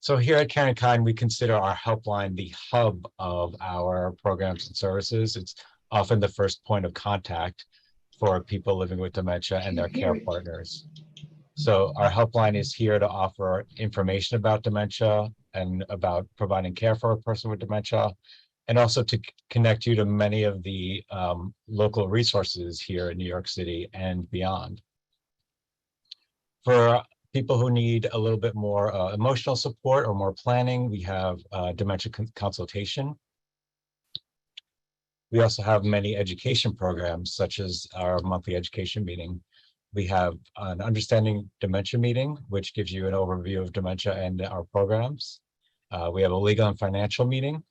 So here at CaringKind, we consider our helpline the hub of our programs and services. It's often the first point of contact for people living with dementia and their care partners. So our helpline is here to offer information about dementia and about providing care for a person with dementia, and also to connect you to many of the local resources here in New York City and beyond. For people who need a little bit more emotional support or more planning, we have dementia consultation. We also have many education programs, such as our monthly education meeting. We have an Understanding Dementia meeting, which gives you an overview of dementia and our programs. We have a legal and financial meeting,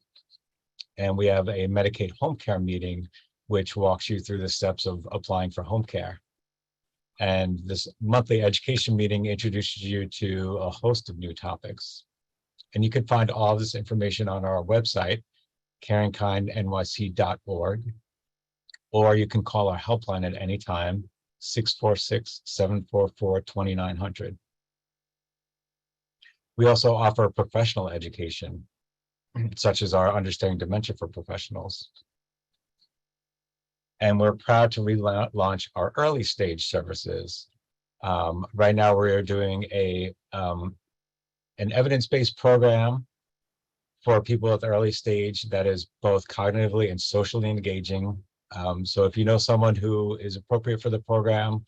and we have a Medicaid home care meeting, which walks you through the steps of applying for home care. And this monthly education meeting introduces you to a host of new topics. And you can find all this information on our website, CaringKindNYC.org, or you can call our helpline at any time, 646-744-2900. We also offer professional education, such as our Understanding Dementia for Professionals. And we're proud to relaunch our early stage services. Right now, we're doing an evidence-based program for people with early stage that is both cognitively and socially engaging. So if you know someone who is appropriate for the program,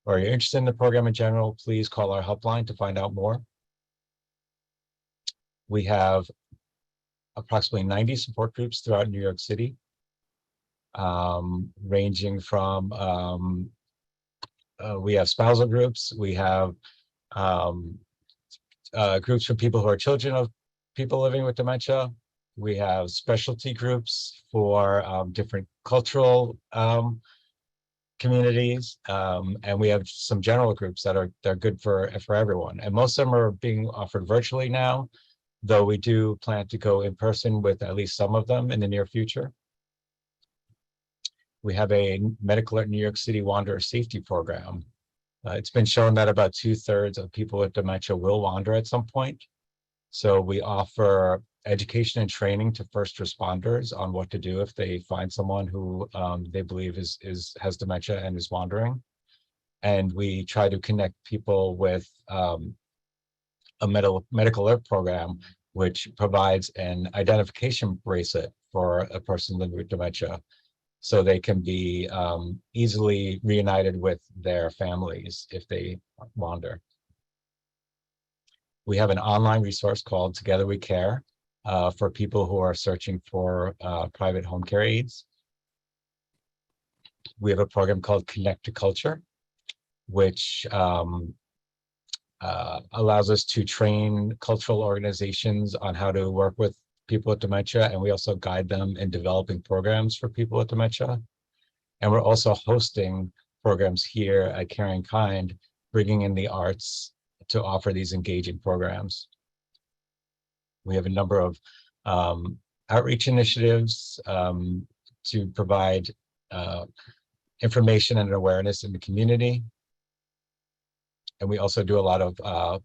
or you're interested in the program in general, please call our helpline to find out more. We have approximately 90 support groups throughout New York City, ranging from, we have spousal groups, we have groups for people who are children of people living with dementia. We have specialty groups for different cultural communities, and we have some general groups that are good for everyone. And most of them are being offered virtually now, though we do plan to go in person with at least some of them in the near future. We have a Medical Alert New York City Wanderer Safety Program. It's been shown that about 2/3 of people with dementia will wander at some point. So we offer education and training to first responders on what to do if they find someone who they believe has dementia and is wandering. And we try to connect people with a medical alert program, which provides an identification bracelet for a person living with dementia, so they can be easily reunited with their families if they wander. We have an online resource called Together We Care for people who are searching for private home care aides. We have a program called Connect to Culture, which allows us to train cultural organizations on how to work with people with dementia, and we also guide them in developing programs for people with dementia. And we're also hosting programs here at CaringKind, bringing in the arts to offer these engaging programs. We have a number of outreach initiatives to provide information and awareness in the community. And we also do a lot of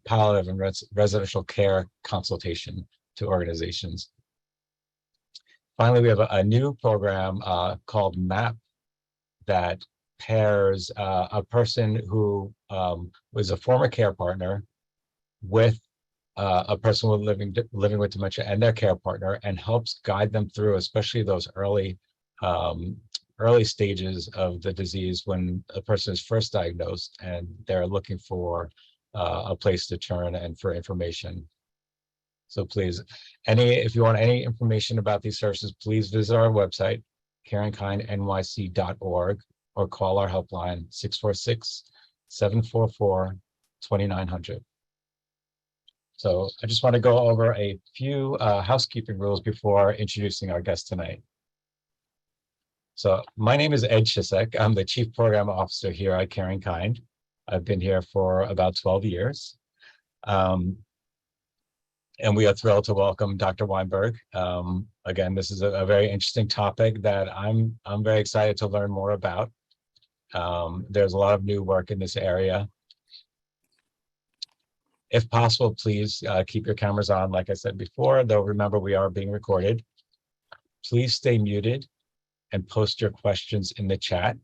palliative and residential care consultation to organizations. Finally, we have a new program called MAP that pairs a person who was a former care partner with a person living with dementia and their care partner, and helps guide them through, especially those early stages of the disease when a person is first diagnosed and they're looking for a place to turn and for information. So please, if you want any information about these services, please visit our website, CaringKindNYC.org, or call our helpline, 646-744-2900. So I just want to go over a few housekeeping rules before introducing our guest tonight. So my name is Ed Chisek. I'm the Chief Program Officer here at CaringKind. I've been here for about 12 years. And we are thrilled to welcome Dr. Weinberg. Again, this is a very interesting topic that I'm very excited to learn more about. There's a lot of new work in this area. If possible, please keep your cameras on. Like I said before, though, remember we are being recorded. Please stay muted and post your questions in the chat.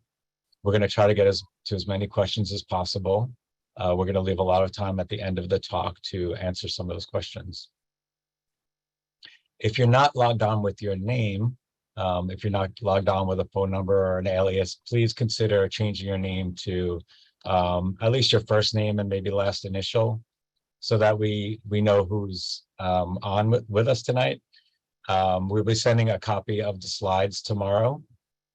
We're going to try to get to as many questions as possible. We're going to leave a lot of time at the end of the talk to answer some of those questions. If you're not logged on with your name, if you're not logged on with a phone number or an alias, please consider changing your name to at least your first name and maybe last initial, so that we know who's on with us tonight. We'll be sending a copy of the slides tomorrow,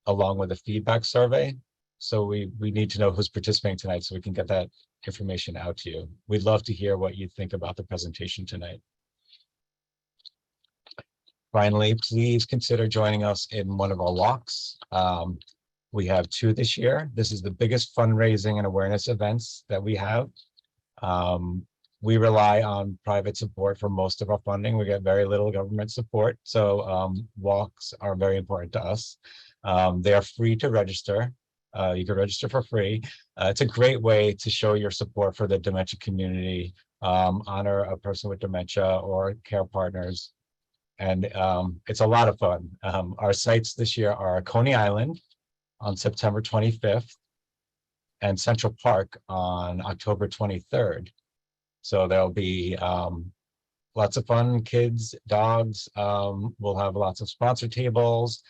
along with a feedback survey. So we need to know who's participating tonight so we can get that information out to you. We'd love to hear what you think about the presentation tonight. Finally, please consider joining us in one of our walks. We have 2 this year. This is the biggest fundraising and awareness events that we have. We rely on private support for most of our funding. We get very little government support. So walks are very important to us. They are free to register. You can register for free. It's a great way to show your support for the dementia community, honor a person with dementia or care partners. And it's a lot of fun. Our sites this year are Coney Island on September 25th and Central Park on October 23rd. So there'll be lots of fun, kids, dogs. We'll have lots of sponsor tables.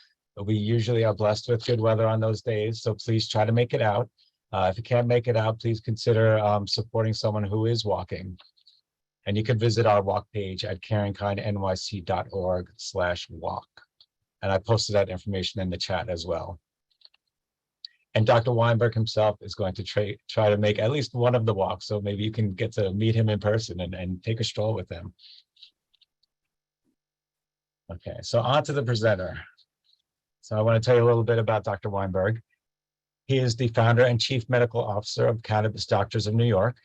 We usually are blessed with good weather on those days, so please try to make it out. If you can't make it out, please consider supporting someone who is walking. And you can visit our walk page at caringkindnyc.org/walk. And I posted that information in the chat as well. And Dr. Weinberg himself is going to try to make at least one of the walks, so maybe you can get to meet him in person and take a stroll with him. Okay, so on to the presenter. So I want to tell you a little bit about Dr. Weinberg. He is the founder and chief medical officer of Cannabis Doctors of New York.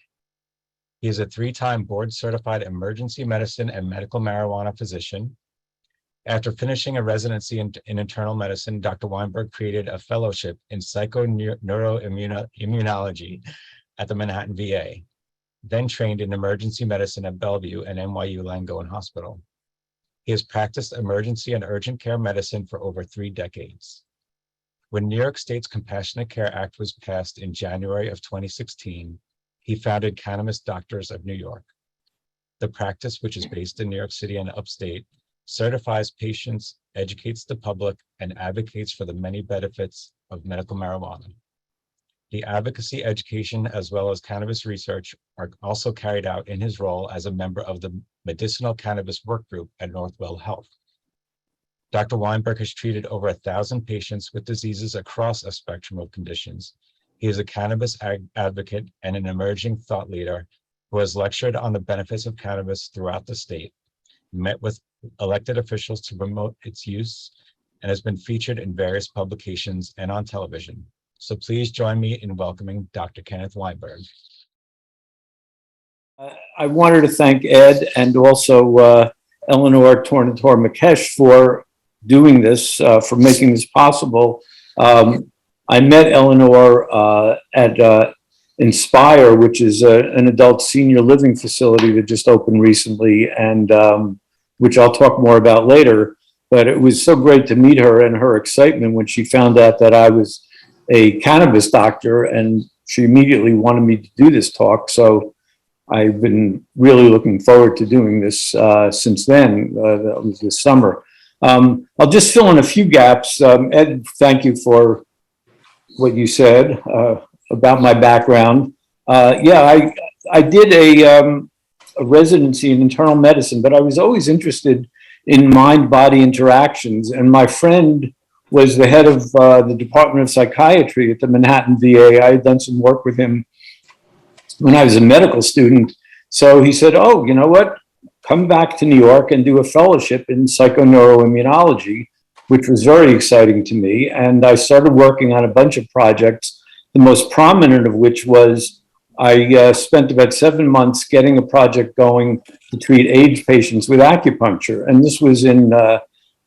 He is a 3-time board-certified emergency medicine and medical marijuana physician. After finishing a residency in internal medicine, Dr. Weinberg created a fellowship in psychoneuroimmunology at the Manhattan VA, then trained in emergency medicine at Bellevue and NYU Langone Hospital. He has practiced emergency and urgent care medicine for over 3 decades. When New York State's Compassionate Care Act was passed in January of 2016, he founded Cannabis Doctors of New York. The practice, which is based in New York City and upstate, certifies patients, educates the public, and advocates for the many benefits of medical marijuana. The advocacy, education, as well as cannabis research are also carried out in his role as a member of the Medicinal Cannabis Work Group at Northwell Health. Dr. Weinberg has treated over 1,000 patients with diseases across a spectrum of conditions. He is a cannabis advocate and an emerging thought leader who has lectured on the benefits of cannabis throughout the state, met with elected officials to promote its use, and has been featured in various publications and on television. So please join me in welcoming Dr. Kenneth Weinberg. I wanted to thank Ed and also Eleanor Tornator-McKesh for doing this, for making this possible. I met Eleanor at Inspire, which is an adult senior living facility that just opened recently, and which I'll talk more about later. But it was so great to meet her and her excitement when she found out that I was a cannabis doctor, and she immediately wanted me to do this talk. So I've been really looking forward to doing this since then. That was this summer. I'll just fill in a few gaps. Ed, thank you for what you said about my background. Yeah, I did a residency in internal medicine, but I was always interested in mind-body interactions. And my friend was the head of the Department of Psychiatry at the Manhattan VA. I had done some work with him when I was a medical student. So he said, oh, you know what? Come back to New York and do a fellowship in psychoneuroimmunology, which was very exciting to me. And I started working on a bunch of projects, the most prominent of which was I spent about 7 months getting a project going to treat AIDS patients with acupuncture. And this was in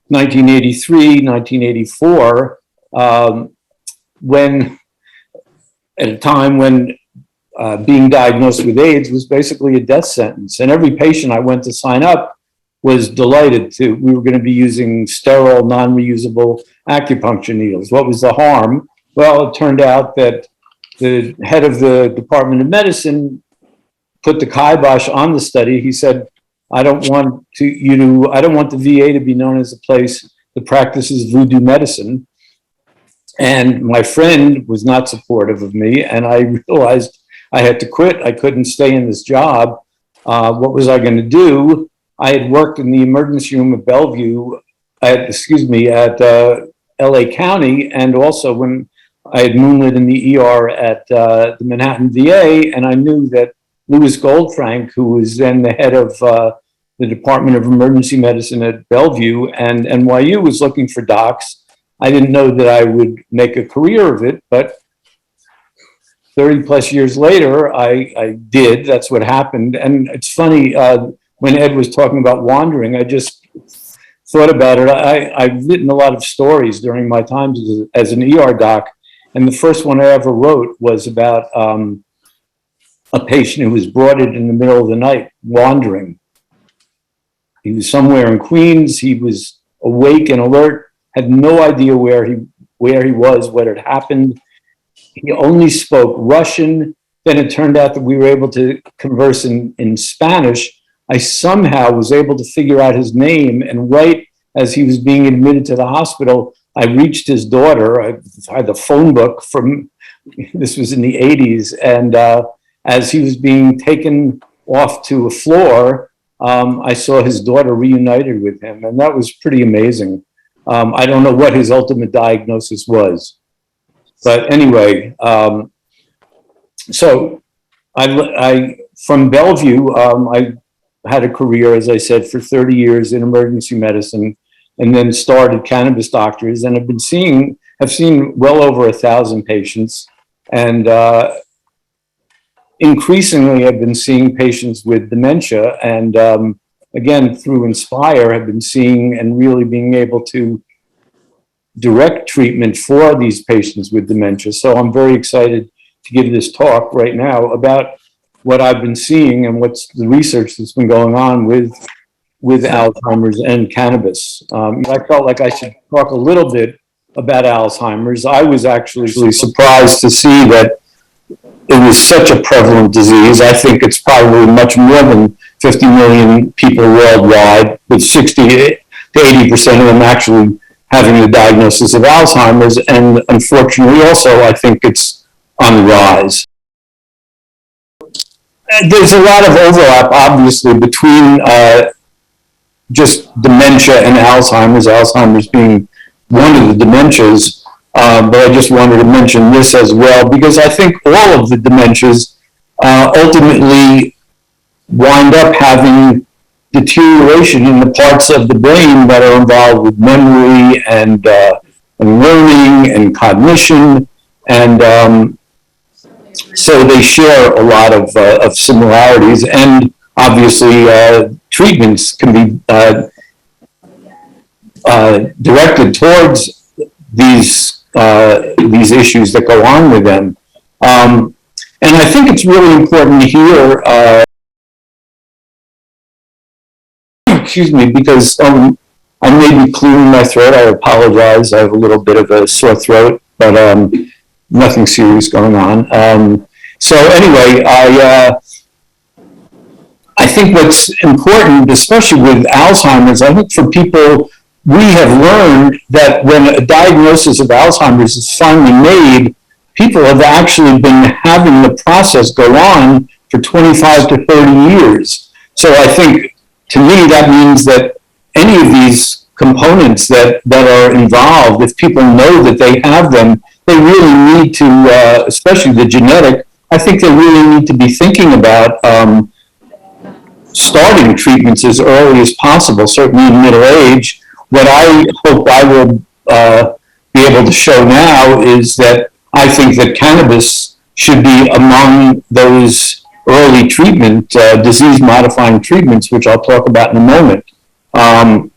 1983, 1984, when at a time when being diagnosed with AIDS was basically a death sentence. And every patient I went to sign up was delighted to. We were going to be using sterile, non-reusable acupuncture needles. What was the harm? Well, it turned out that the head of the Department of Medicine put the kibosh on the study. He said, I don't want the VA to be known as a place that practices voodoo medicine. And my friend was not supportive of me, and I realized I had to quit. I couldn't stay in this job. What was I going to do? I had worked in the emergency room at Bellevue, at LA County, and also when I had moonlit in the ER at the Manhattan VA, and I knew that Louis Goldfrank, who was then the head of the Department of Emergency Medicine at Bellevue and NYU, was looking for docs. I didn't know that I would make a career of it, but 30 plus years later, I did. That's what happened. And it's funny, when Ed was talking about wandering, I just thought about it. I've written a lot of stories during my time as an ER doc. And the first one I ever wrote was about a patient who was brought in the middle of the night, wandering. He was somewhere in Queens. He was awake and alert, had no idea where he was, what had happened. He only spoke Russian. Then it turned out that we were able to converse in Spanish. I somehow was able to figure out his name, and right as he was being admitted to the hospital, I reached his daughter. I had the phone book from, this was in the 80s, and as he was being taken off to a floor, I saw his daughter reunited with him, and that was pretty amazing. I don't know what his ultimate diagnosis was, but anyway, so I from Bellevue, I had a career, as I said, for 30 years in emergency medicine, and then started Cannabis Doctors, and have seen well over 1,000 patients, and increasingly I've been seeing patients with dementia, and again, through Inspire, I've been seeing and really being able to direct treatment for these patients with dementia. So I'm very excited to give this talk right now about what I've been seeing and what's the research that's been going on with Alzheimer's and cannabis. I felt like I should talk a little bit about Alzheimer's. I was actually surprised to see that it was such a prevalent disease. I think it's probably much more than 50 million people worldwide, with 60 to 80% of them actually having the diagnosis of Alzheimer's. And unfortunately, also, I think it's on the rise. There's a lot of overlap, obviously, between just dementia and Alzheimer's, Alzheimer's being one of the dementias. But I just wanted to mention this as well, because I think all of the dementias ultimately wind up having deterioration in the parts of the brain that are involved with memory and learning and cognition. And so they share a lot of similarities, and obviously treatments can be directed towards these issues that go on with them. And I think it's really important to hear, excuse me, because I may be clearing my throat. I apologize. I have a little bit of a sore throat, but nothing serious going on. So anyway, I think what's important, especially with Alzheimer's, I think for people, we have learned that when a diagnosis of Alzheimer's is finally made, people have actually been having the process go on for 25 to 30 years. So I think, to me, that means that any of these components that are involved, if people know that they have them, they really need to, especially the genetic, I think they really need to be thinking about starting treatments as early as possible, certainly in middle age. What I hope I will be able to show now is that I think that cannabis should be among those early treatment, disease-modifying treatments, which I'll talk about in a moment. I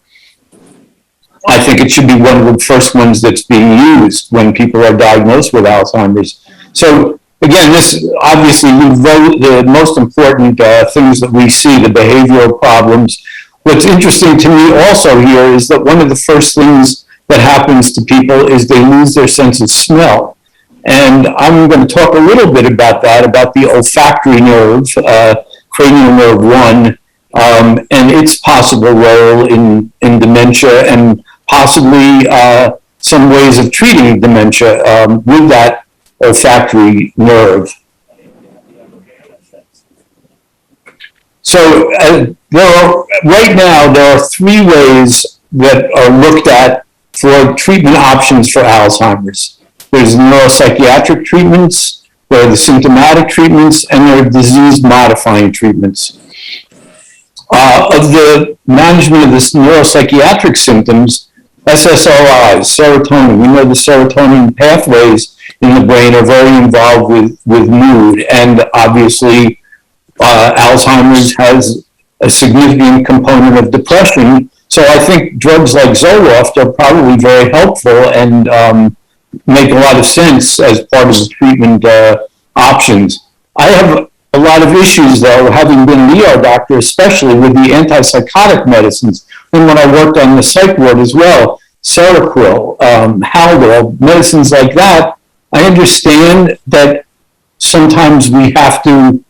think it should be one of the first ones that's being used when people are diagnosed with Alzheimer's. So again, this obviously you wrote the most important things that we see, the behavioral problems. What's interesting to me also here is that one of the first things that happens to people is they lose their sense of smell. And I'm going to talk a little bit about that, about the olfactory nerve, cranial nerve 1, and its possible role in dementia, and possibly some ways of treating dementia with that olfactory nerve. So right now, there are 3 ways that are looked at for treatment options for Alzheimer's. There's neuropsychiatric treatments, there are the symptomatic treatments, and there are disease-modifying treatments. Of the management of the neuropsychiatric symptoms, SSRIs, serotonin, we know the serotonin pathways in the brain are very involved with mood, and obviously Alzheimer's has a significant component of depression. So I think drugs like Zoloft are probably very helpful and make a lot of sense as part of the treatment options. I have a lot of issues, though, having been an ER doctor, especially with the antipsychotic medicines. And when I worked on the psych ward as well, Seroquel, Haldol, medicines like that, I understand that sometimes we have to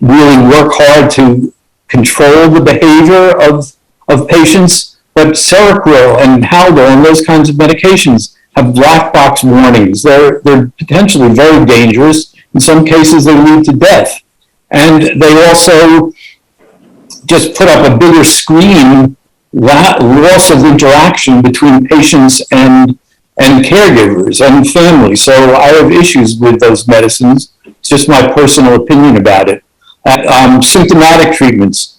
really work hard to control the behavior of patients, but Seroquel and Haldol and those kinds of medications have black box warnings. They're potentially very dangerous. In some cases, they lead to death. And they also just put up a bigger screen, loss of interaction between patients and caregivers and families. So I have issues with those medicines. It's just my personal opinion about it. Symptomatic treatments,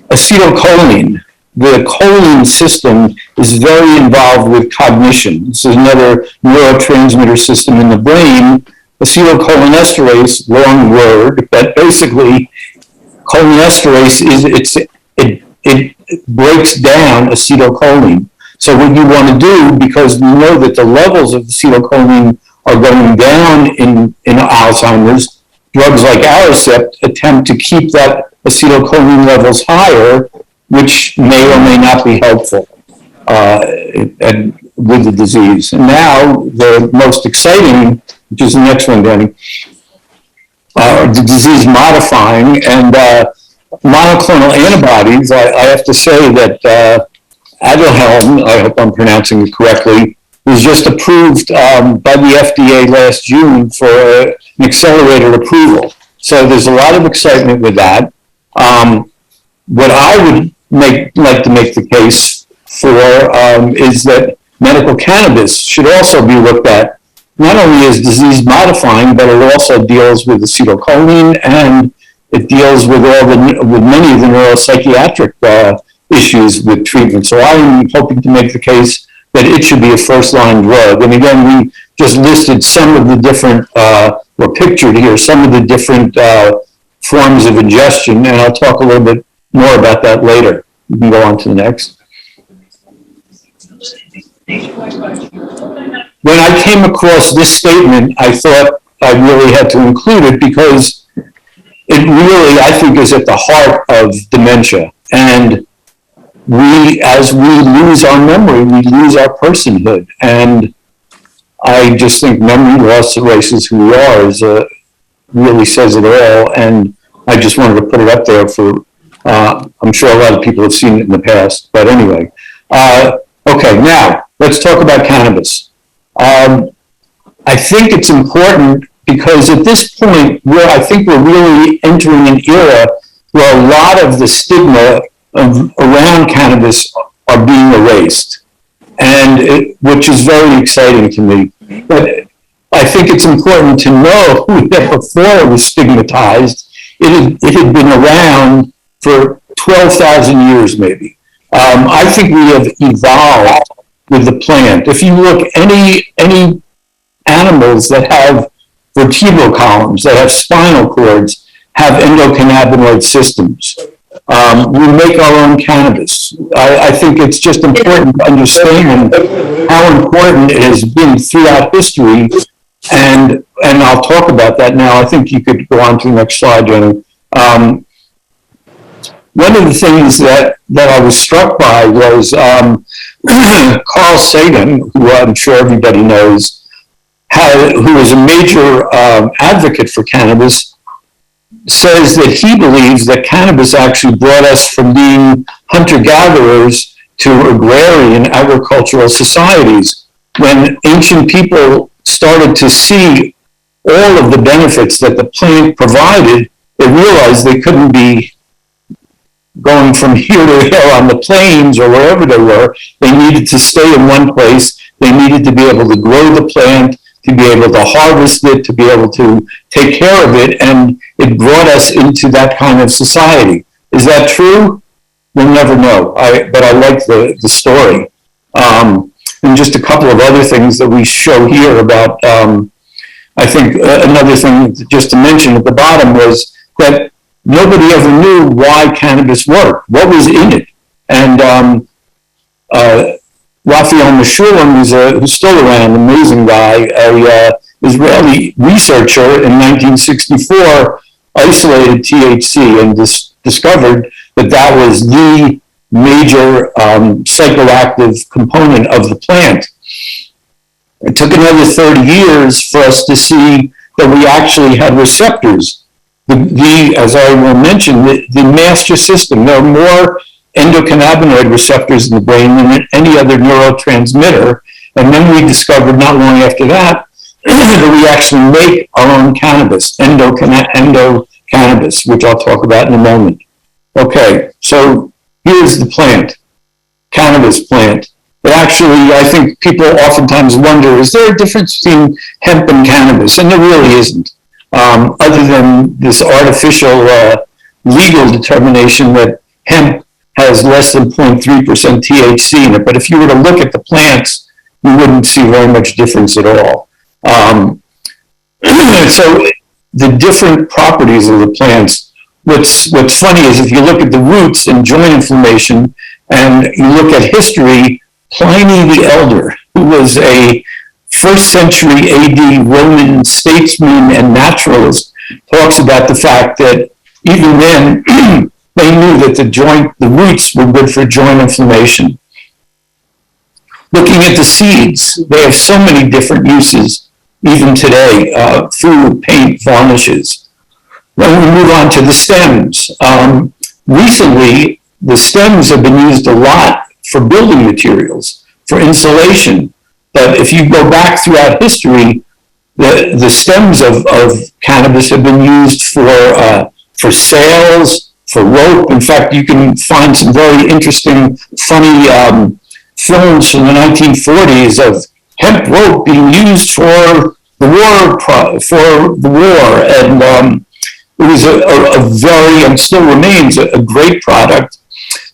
acetylcholine. The choline system is very involved with cognition. This is another neurotransmitter system in the brain. Acetylcholinesterase, long word, but basically cholinesterase it breaks down acetylcholine. So what you want to do, because you know that the levels of acetylcholine are going down in Alzheimer's, drugs like Aricept attempt to keep that acetylcholine levels higher, which may or may not be helpful and with the disease. And now the most exciting, which is the next one, Danny, the disease modifying and monoclonal antibodies. I have to say that Aduhelm, I hope I'm pronouncing it correctly, was just approved by the FDA last June for an accelerated approval. So there's a lot of excitement with that. What I would like to make the case for is that medical cannabis should also be looked at, not only as disease modifying, but it also deals with acetylcholine and it deals with many of the neuropsychiatric issues with treatment. So I'm hoping to make the case that it should be a first-line drug. And again, we just listed some of the different, or pictured here, some of the different forms of ingestion, and I'll talk a little bit more about that later. You can go on to the next. When I came across this statement, I thought I really had to include it because it really, I think, is at the heart of dementia. And as we lose our memory, we lose our personhood. And I just think memory loss erases who we are, really says it all. And I just wanted to put it up there for, I'm sure a lot of people have seen it in the past. But anyway, okay, now let's talk about cannabis. I think it's important because at this point, I think we're really entering an era where a lot of the stigma around cannabis are being erased, and which is very exciting to me. But I think it's important to know that before it was stigmatized, it had been around for 12,000 years maybe. I think we have evolved with the plant. If you look any animals that have vertebral columns, that have spinal cords, have endocannabinoid systems. We make our own cannabis. I think it's just important to understand how important it has been throughout history. And and I'll talk about that now. I think you could go on to the next slide, Jenny. One of the things that I was struck by was Carl Sagan, who I'm sure everybody knows, who is a major advocate for cannabis, says that he believes that cannabis actually brought us from being hunter-gatherers to agrarian agricultural societies. When ancient people started to see all of the benefits that the plant provided, they realized they couldn't be going from here to there on the plains or wherever they were. They needed to stay in one place. They needed to be able to grow the plant, to be able to harvest it, to be able to take care of it, and it brought us into that kind of society. Is that true? We'll never know, but I like the story. And just a couple of other things that we show here about, I think another thing just to mention at the bottom was that nobody ever knew why cannabis worked, what was in it. And Raphael Mechoulam, who's still around, amazing guy, a Israeli researcher in 1964 isolated THC and discovered that was the major psychoactive component of the plant. It took another 30 years for us to see that we actually had receptors. As I will mention, the master system, there are more endocannabinoid receptors in the brain than any other neurotransmitter. And then we discovered not long after that that we actually make our own cannabis, endocannabis, which I'll talk about in a moment. Okay, so here's the plant, cannabis plant. It actually, I think people oftentimes wonder, is there a difference between hemp and cannabis? And there really isn't, other than this artificial legal determination that hemp has less than 0.3% THC in it. But if you were to look at the plants, you wouldn't see very much difference at all. So the different properties of the plants, what's funny is if you look at the roots in joint inflammation and you look at history, Pliny the Elder, who was a 1st century AD Roman statesman and naturalist, talks about the fact that even then they knew that the roots were good for joint inflammation. Looking at the seeds, they have so many different uses, even today, food, paint, varnishes. Then we move on to the stems. Recently, the stems have been used a lot for building materials, for insulation. But if you go back throughout history, the stems of cannabis have been used for sails, for rope. In fact, you can find some very interesting, funny films from the 1940s of hemp rope being used for the war, and it was a very, and still remains, a great product.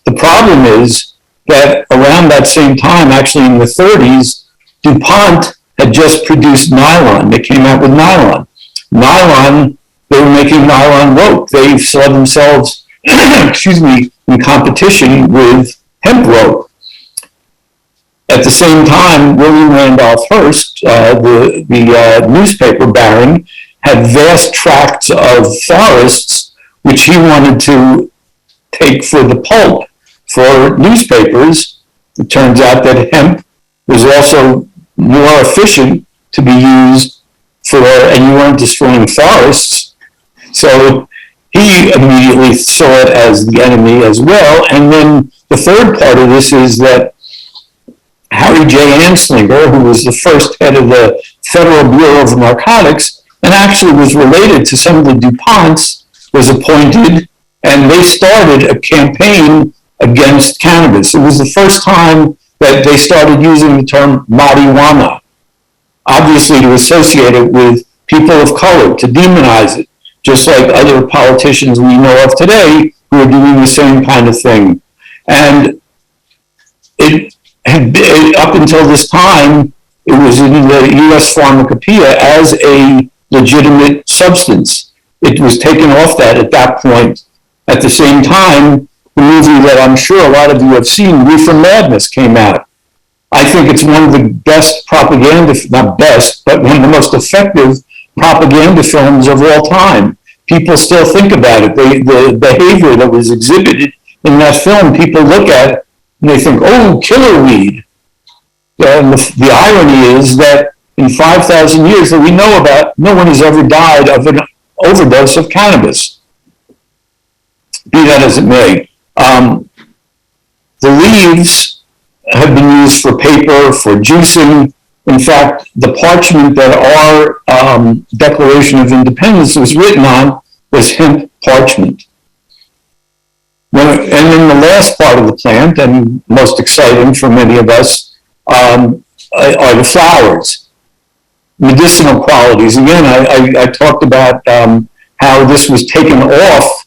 The problem is that around that same time, actually in the 30s, DuPont had just produced nylon. They came out with nylon. Nylon, they were making nylon rope. They saw themselves, in competition with hemp rope. At the same time, William Randolph Hearst, the newspaper baron, had vast tracts of forests which he wanted to take for the pulp for newspapers. It turns out that hemp was also more efficient to be used for, and you weren't destroying forests. So he immediately saw it as the enemy as well. And then the third part of this is that Harry J. Anslinger, who was the first head of the Federal Bureau of Narcotics, and actually was related to some of the DuPonts, was appointed, and they started a campaign against cannabis. It was the first time that they started using the term marijuana, obviously to associate it with people of color, to demonize it, just like other politicians we know of today who are doing the same kind of thing. And it had been, up until this time, it was in the U.S. Pharmacopoeia as a legitimate substance. It was taken off that at that point. At the same time, the movie that I'm sure a lot of you have seen, Reefer Madness, came out. I think it's one of the best propaganda, not best, but one of the most effective propaganda films of all time. People still think about it. The behavior that was exhibited in that film, people look at and they think, oh, killer weed. And the irony is that in 5,000 years that we know about, no one has ever died of an overdose of cannabis. Be that as it may. The leaves have been used for paper, for juicing. In fact, the parchment that our Declaration of Independence was written on was hemp parchment. And then the last part of the plant, and most exciting for many of us, are the flowers. Medicinal qualities. Again, I talked about how this was taken off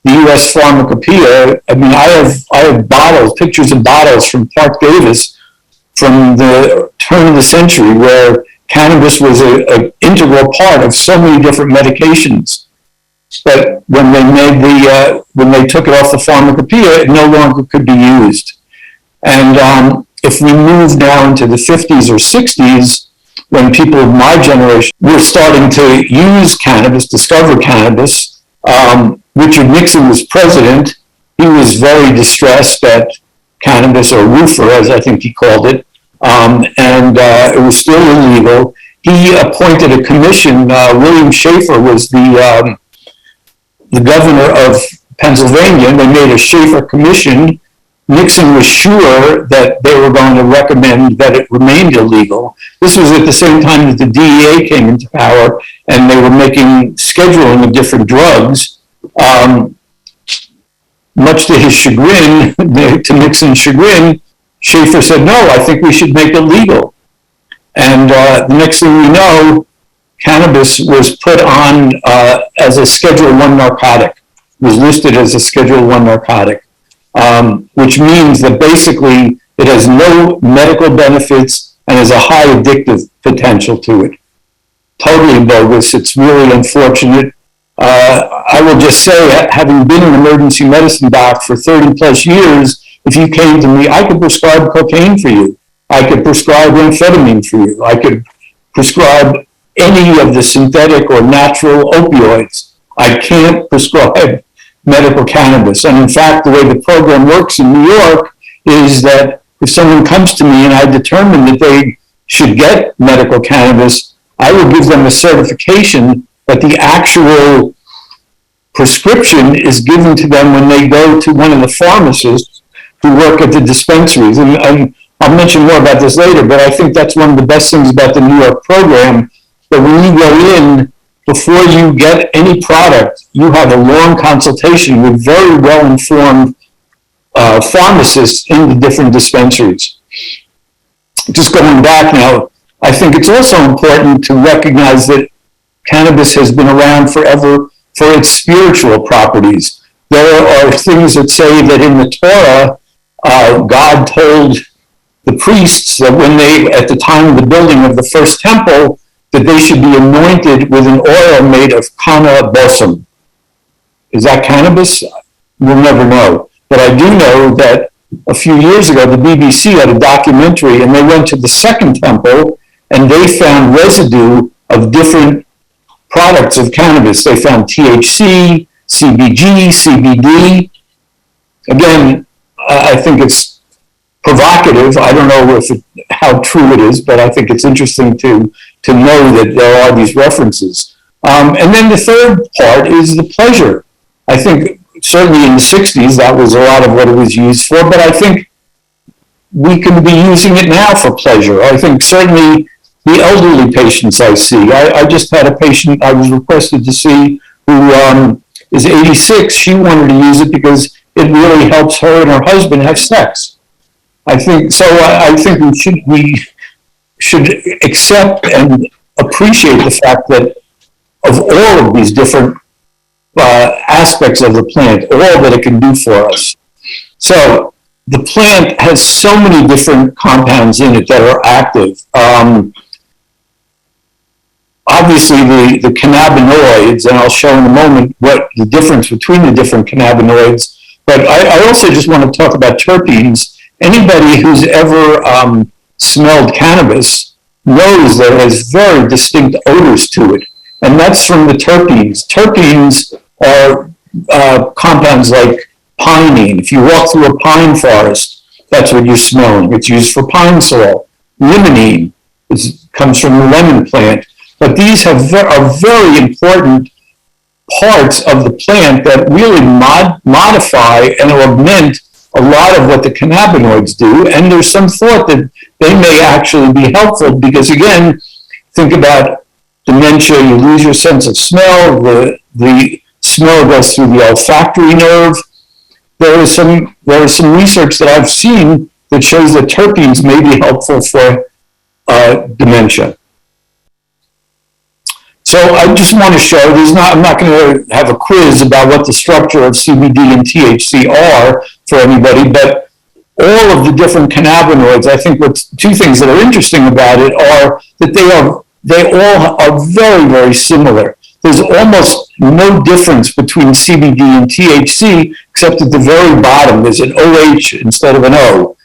the U.S. Pharmacopoeia. I mean, I have bottles, pictures of bottles from Park Davis from the turn of the century, where cannabis was an integral part of so many different medications. But when they took it off the Pharmacopoeia, it no longer could be used. And if we move now into the 50s or 60s, when people of my generation were starting to use cannabis, discover cannabis, Richard Nixon was president. He was very distressed at cannabis, or roofer, as I think he called it, and it was still illegal. He appointed a commission. William Schaefer was the governor of Pennsylvania, and they made a Schaefer commission. Nixon was sure that they were going to recommend that it remained illegal. This was at the same time that the DEA came into power, and they were making scheduling of different drugs. Much to his chagrin, to Nixon's chagrin, Schaefer said, no, I think we should make it legal. And the next thing we know, cannabis was put on as a Schedule I narcotic, was listed as a Schedule I narcotic. Which means that basically it has no medical benefits and has a high addictive potential to it. Totally bogus. It's really unfortunate. I will just say, having been an emergency medicine doc for 30 plus years, if you came to me, I could prescribe cocaine for you. I could prescribe amphetamine for you. I could prescribe any of the synthetic or natural opioids. I can't prescribe medical cannabis. And in fact, the way the program works in New York is that if someone comes to me and I determine that they should get medical cannabis, I will give them a certification that the actual prescription is given to them when they go to one of the pharmacists who work at the dispensaries. And I'll mention more about this later, but I think that's one of the best things about the New York program, that when you go in, before you get any product, you have a long consultation with very well-informed pharmacists in the different dispensaries. Just going back now, I think it's also important to recognize that cannabis has been around forever for its spiritual properties. There are things that say that in the Torah, God told the priests that when they, at the time of the building of the first temple, that they should be anointed with an oil made of kana balsam. Is that cannabis? We'll never know. But I do know that a few years ago, the BBC had a documentary, and they went to the second temple, and they found residue of different products of cannabis. They found THC, CBG, CBD. Again, I think it's provocative. I don't know how true it is, but I think it's interesting to know that there are these references. And then the third part is the pleasure. I think certainly in the 60s, that was a lot of what it was used for, but I think we can be using it now for pleasure. I think certainly the elderly patients I see. I just had a patient I was requested to see who is 86. She wanted to use it because it really helps her and her husband have sex. I think we should accept and appreciate the fact that of all of these different aspects of the plant, all that it can do for us. So the plant has so many different compounds in it that are active. Obviously, the cannabinoids, and I'll show in a moment what the difference between the different cannabinoids, but I also just want to talk about terpenes. Anybody who's ever smelled cannabis knows that it has very distinct odors to it. and that's from the terpenes. Terpenes are compounds like pinene. If you walk through a pine forest, that's what you're smelling. It's used for pine sol. Limonene comes from the lemon plant. But these are very important parts of the plant that really modify and augment a lot of what the cannabinoids do. And there's some thought that they may actually be helpful because, again, think about dementia, you lose your sense of smell, the smell goes through the olfactory nerve. There is some research that I've seen that shows that terpenes may be helpful for dementia. So I just want to show, I'm not going to have a quiz about what the structure of CBD and THC are for anybody, but all of the different cannabinoids, I think two things that are interesting about it are that they all are very, very similar. There's almost no difference between CBD and THC, except at the very bottom, there's an OH instead of an O.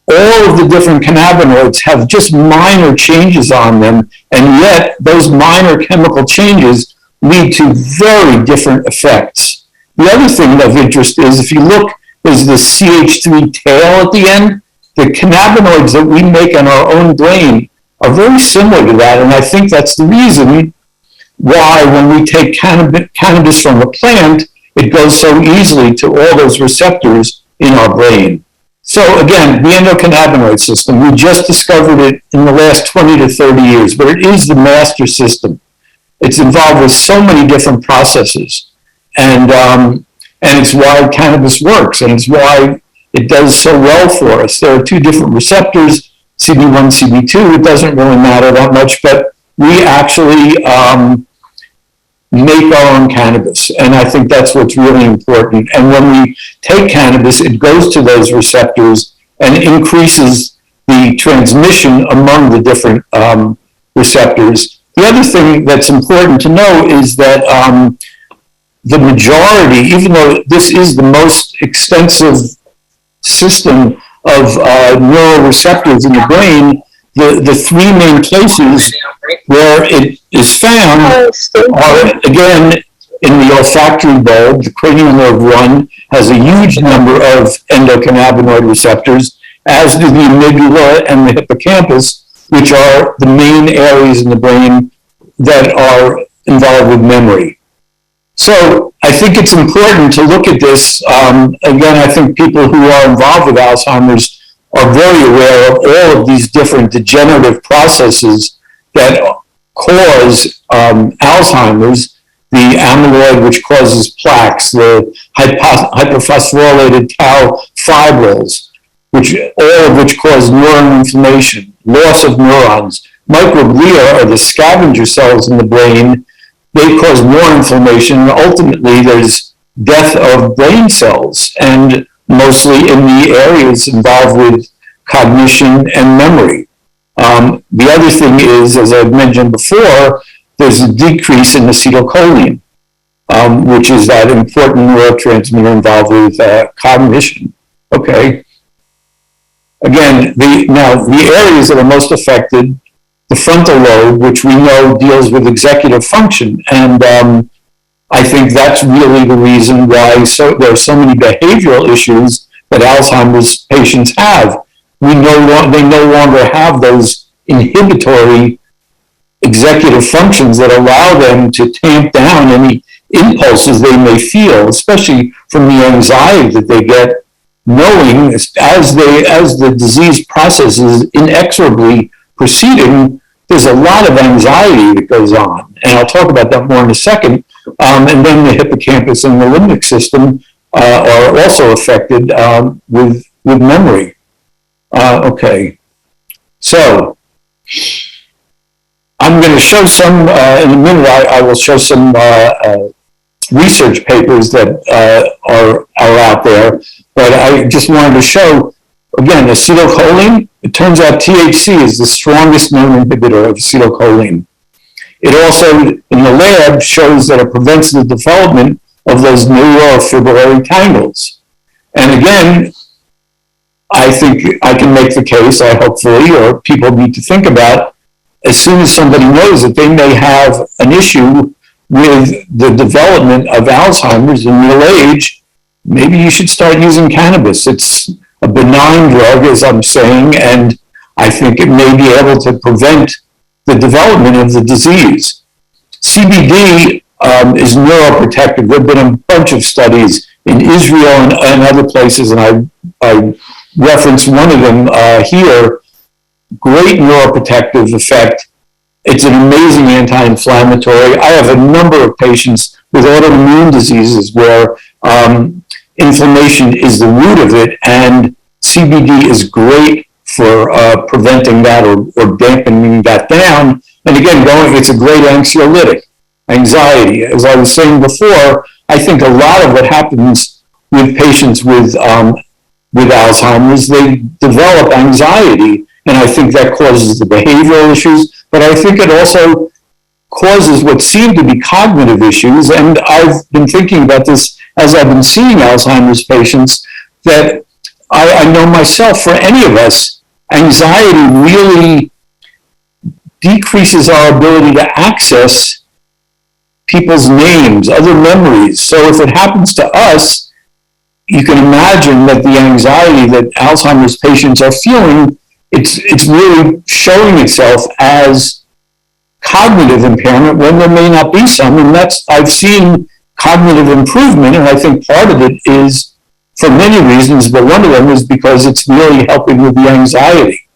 All of the different cannabinoids have just minor changes on them, and yet those minor chemical changes lead to very different effects. The other thing of interest is if you look, there's the CH3 tail at the end. The cannabinoids that we make in our own brain are very similar to that, and I think that's the reason why when we take cannabis from a plant, it goes so easily to all those receptors in our brain. So again, the endocannabinoid system, we just discovered it in the last 20 to 30 years, but it is the master system. It's involved with so many different processes, and it's why cannabis works, and it's why it does so well for us. There are two different receptors, CB1, CB2. It doesn't really matter that much, but we actually make our own cannabis, and I think that's what's really important. And when we take cannabis, it goes to those receptors and increases the transmission among the different receptors. The other thing that's important to know is that the majority, even though this is the most extensive system of neuroreceptors in the brain, the three main places where it is found are, again, in the olfactory bulb. The cranial nerve 1 has a huge number of endocannabinoid receptors, as do the amygdala and the hippocampus, which are the main areas in the brain that are involved with memory. So I think it's important to look at this. Again, I think people who are involved with Alzheimer's are very aware of all of these different degenerative processes that cause Alzheimer's, the amyloid, which causes plaques, the hyperphosphorylated tau fibrils, all of which cause neuron inflammation, loss of neurons. Microglia are the scavenger cells in the brain. They cause more inflammation, and ultimately there's death of brain cells, and mostly in the areas involved with cognition and memory. The other thing is, as I've mentioned before, there's a decrease in acetylcholine, which is that important neurotransmitter involved with cognition. Okay. Again, the areas that are most affected, the frontal lobe, which we know deals with executive function, and I think that's really the reason why there are so many behavioral issues that Alzheimer's patients have. They no longer have those inhibitory executive functions that allow them to tamp down any impulses they may feel, especially from the anxiety that they get, knowing as the disease process is inexorably proceeding, there's a lot of anxiety that goes on. And I'll talk about that more in a second. And then the hippocampus and the limbic system are also affected with memory. Okay. So I'm going to show some, in a minute, I will show some research papers that are out there. But I just wanted to show, again, acetylcholine. It turns out THC is the strongest known inhibitor of acetylcholine. It also, in the lab, shows that it prevents the development of those neurofibrillary tangles. And again, I think I can make the case, hopefully, or people need to think about, as soon as somebody knows that they may have an issue with the development of Alzheimer's in middle age, maybe you should start using cannabis. It's a benign drug, as I'm saying, and I think it may be able to prevent the development of the disease. CBD is neuroprotective. There have been a bunch of studies in Israel and other places, and I reference one of them here. Great neuroprotective effect. It's an amazing anti-inflammatory. I have a number of patients with autoimmune diseases where inflammation is the root of it, and CBD is great for preventing that or dampening that down. And again, it's a great anxiolytic. Anxiety, as I was saying before, I think a lot of what happens with patients with Alzheimer's, they develop anxiety, and I think that causes the behavioral issues, but I think it also causes what seem to be cognitive issues. And I've been thinking about this as I've been seeing Alzheimer's patients, that I know myself, for any of us, anxiety really decreases our ability to access people's names, other memories. So if it happens to us, you can imagine that the anxiety that Alzheimer's patients are feeling, it's really showing itself as cognitive impairment when there may not be some. And I've seen cognitive improvement, and I think part of it is for many reasons, but one of them is because it's really helping with the anxiety.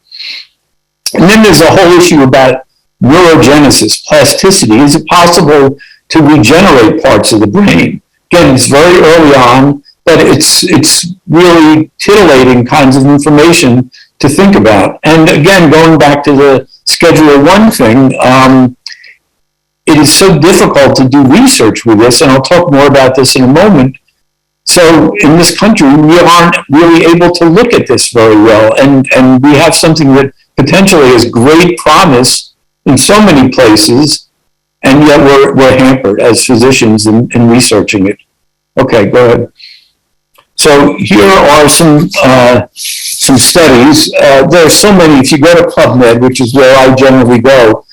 And then there's a whole issue about neurogenesis, plasticity. Is it possible to regenerate parts of the brain? Again, it's very early on, but it's really titillating kinds of information to think about. And again, going back to the Schedule 1 thing, it is so difficult to do research with this, and I'll talk more about this in a moment. So in this country, we aren't really able to look at this very well, and we have something that potentially has great promise in so many places, and yet we're hampered as physicians in researching it. Okay, go ahead. So here are some studies. There are so many. If you go to PubMed, which is where I generally go,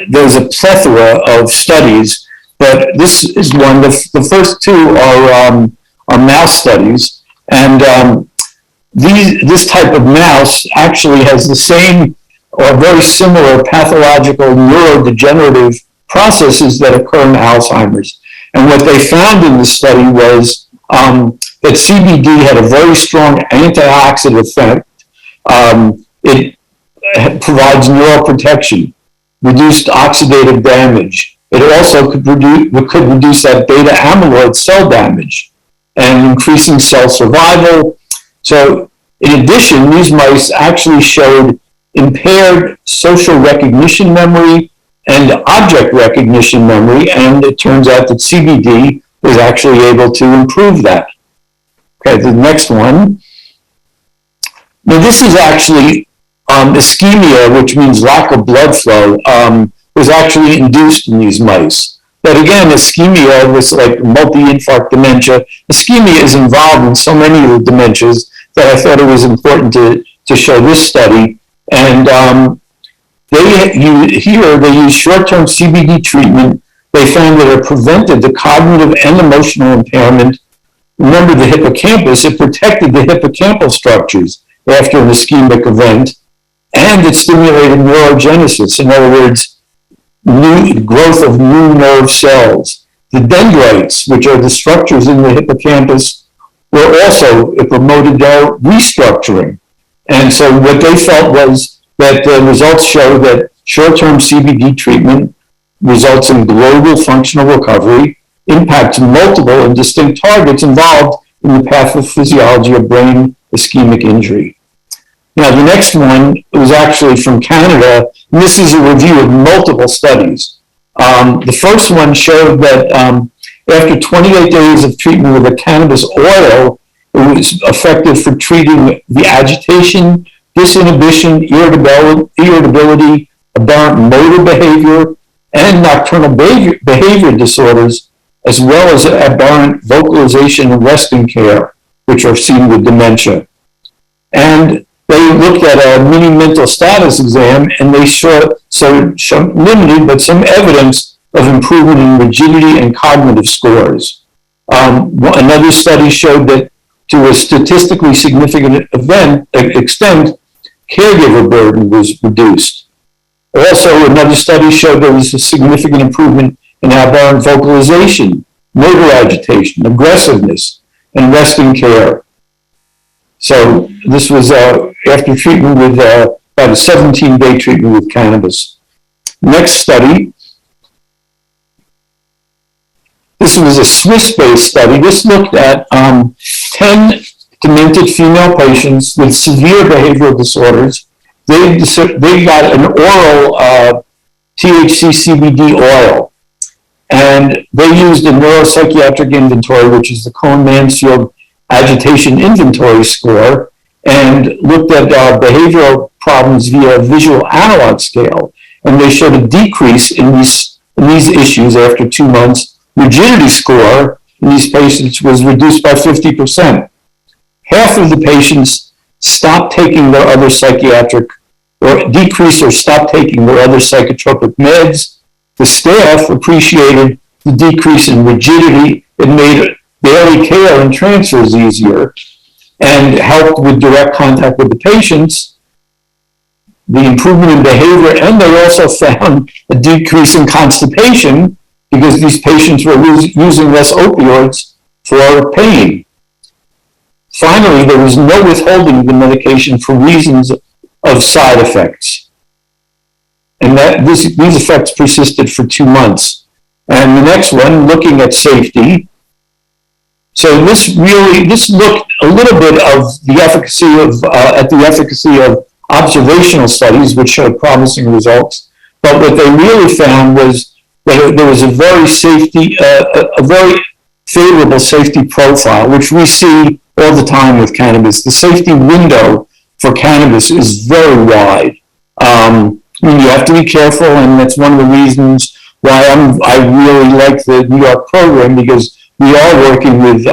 there's a plethora of studies, but this is one. The first two are mouse studies, and this type of mouse actually has the same or very similar pathological neurodegenerative processes that occur in Alzheimer's. And what they found in the study was that CBD had a very strong antioxidant effect. It provides neuroprotection, reduced oxidative damage. It also could reduce that beta amyloid cell damage and increasing cell survival. So in addition, these mice actually showed impaired social recognition memory and object recognition memory, and it turns out that CBD was actually able to improve that. Okay, the next one. Now this is actually ischemia, which means lack of blood flow, was actually induced in these mice. But again, ischemia was like multi-infarct dementia. Ischemia is involved in so many of the dementias that I thought it was important to show this study. And they use short-term CBD treatment. They found that it prevented the cognitive and emotional impairment. Remember the hippocampus, it protected the hippocampal structures after an ischemic event, and it stimulated neurogenesis. In other words, growth of new nerve cells. The dendrites, which are the structures in the hippocampus, it promoted their restructuring. And so what they felt was that the results show that short-term CBD treatment results in global functional recovery, impacts multiple and distinct targets involved in the pathophysiology of brain ischemic injury. Now, the next one was actually from Canada, and this is a review of multiple studies. The first one showed that after 28 days of treatment with a cannabis oil, it was effective for treating the agitation, disinhibition, irritability, aberrant motor behavior, and nocturnal behavior disorders, as well as aberrant vocalization and resting care, which are seen with dementia. And they looked at a mini mental status exam, and they showed limited, but some evidence of improvement in rigidity and cognitive scores. Another study showed that to a statistically significant extent, caregiver burden was reduced. Also, another study showed there was a significant improvement in aberrant vocalization, motor agitation, aggressiveness, and resting care. So this was after treatment with about a 17-day treatment with cannabis. Next study. This was a Swiss-based study. This looked at 10 demented female patients with severe behavioral disorders. They got an oral THC CBD oil, and they used a neuropsychiatric inventory, which is the Cohen-Mansfield Agitation Inventory Score, and looked at behavioral problems via a visual analog scale. And they showed a decrease in these issues after 2 months. Rigidity score in these patients was reduced by 50%. Half of the patients stopped taking their other psychiatric, or decreased or stopped taking their other psychotropic meds. The staff appreciated the decrease in rigidity. It made daily care and transfers easier and helped with direct contact with the patients, the improvement in behavior, and they also found a decrease in constipation because these patients were using less opioids for pain. Finally, there was no withholding of the medication for reasons of side effects. And these effects persisted for 2 months. And the next one, looking at safety. So this looked a little bit of the efficacy of observational studies, which showed promising results. But what they really found was that there was a very favorable safety profile, which we see all the time with cannabis. The safety window for cannabis is very wide. You have to be careful, and that's one of the reasons why I really like the New York program, because we are working with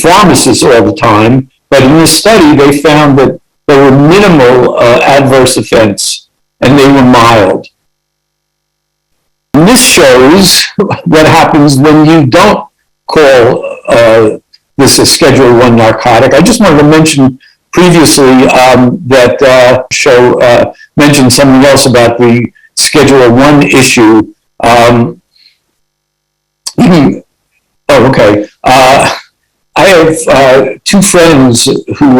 pharmacists all the time. But in this study, they found that there were minimal adverse events, and they were mild. And this shows what happens when you don't call this a Schedule I narcotic. I just wanted to mention previously that mentioned something else about the Schedule I issue. Okay. I have 2 friends who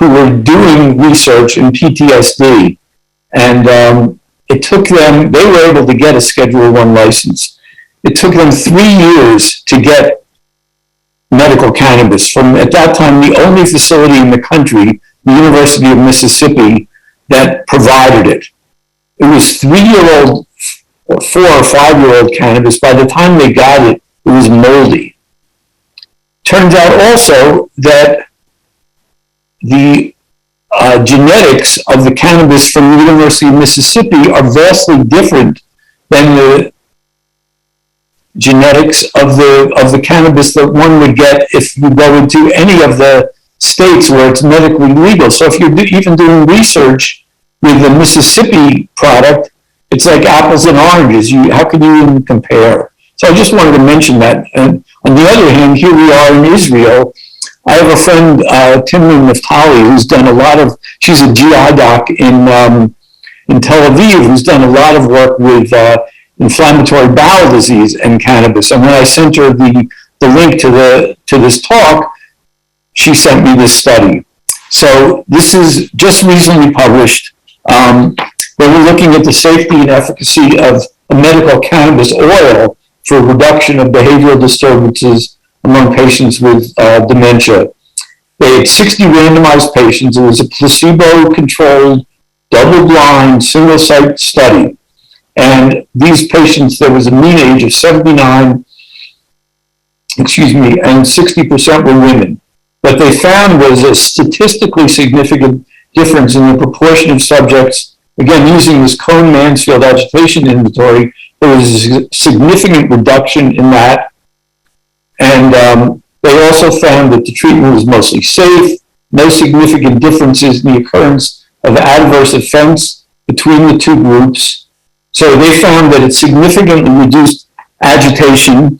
were doing research in PTSD. And it took them, they were able to get a Schedule I license. It took them 3 years to get medical cannabis from, at that time, the only facility in the country, the University of Mississippi, that provided it. It was 3-year-old or 4 or 5-year-old cannabis. By the time they got it, it was moldy. Turns out also that the genetics of the cannabis from the University of Mississippi are vastly different than the genetics of the cannabis that one would get if you go into any of the states where it's medically legal. So if you're even doing research with the Mississippi product, it's like apples and oranges. How can you even compare? So I just wanted to mention that. And on the other hand, here we are in Israel. I have a friend, Timmy Naftali, who's done a lot of, she's a GI doc in Tel Aviv, who's done a lot of work with inflammatory bowel disease and cannabis. And when I sent her the link to this talk, she sent me this study. So this is just recently published. Where we're looking at the safety and efficacy of a medical cannabis oil for reduction of behavioral disturbances among patients with dementia. They had 60 randomized patients. It was a placebo-controlled, double-blind, single-site study. And these patients, there was a mean age of 79, and 60% were women. What they found was a statistically significant difference in the proportion of subjects, again, using this Cohen-Mansfield Agitation Inventory. There was a significant reduction in that. And They also found that the treatment was mostly safe, no significant differences in the occurrence of adverse events between the two groups. So they found that it significantly reduced agitation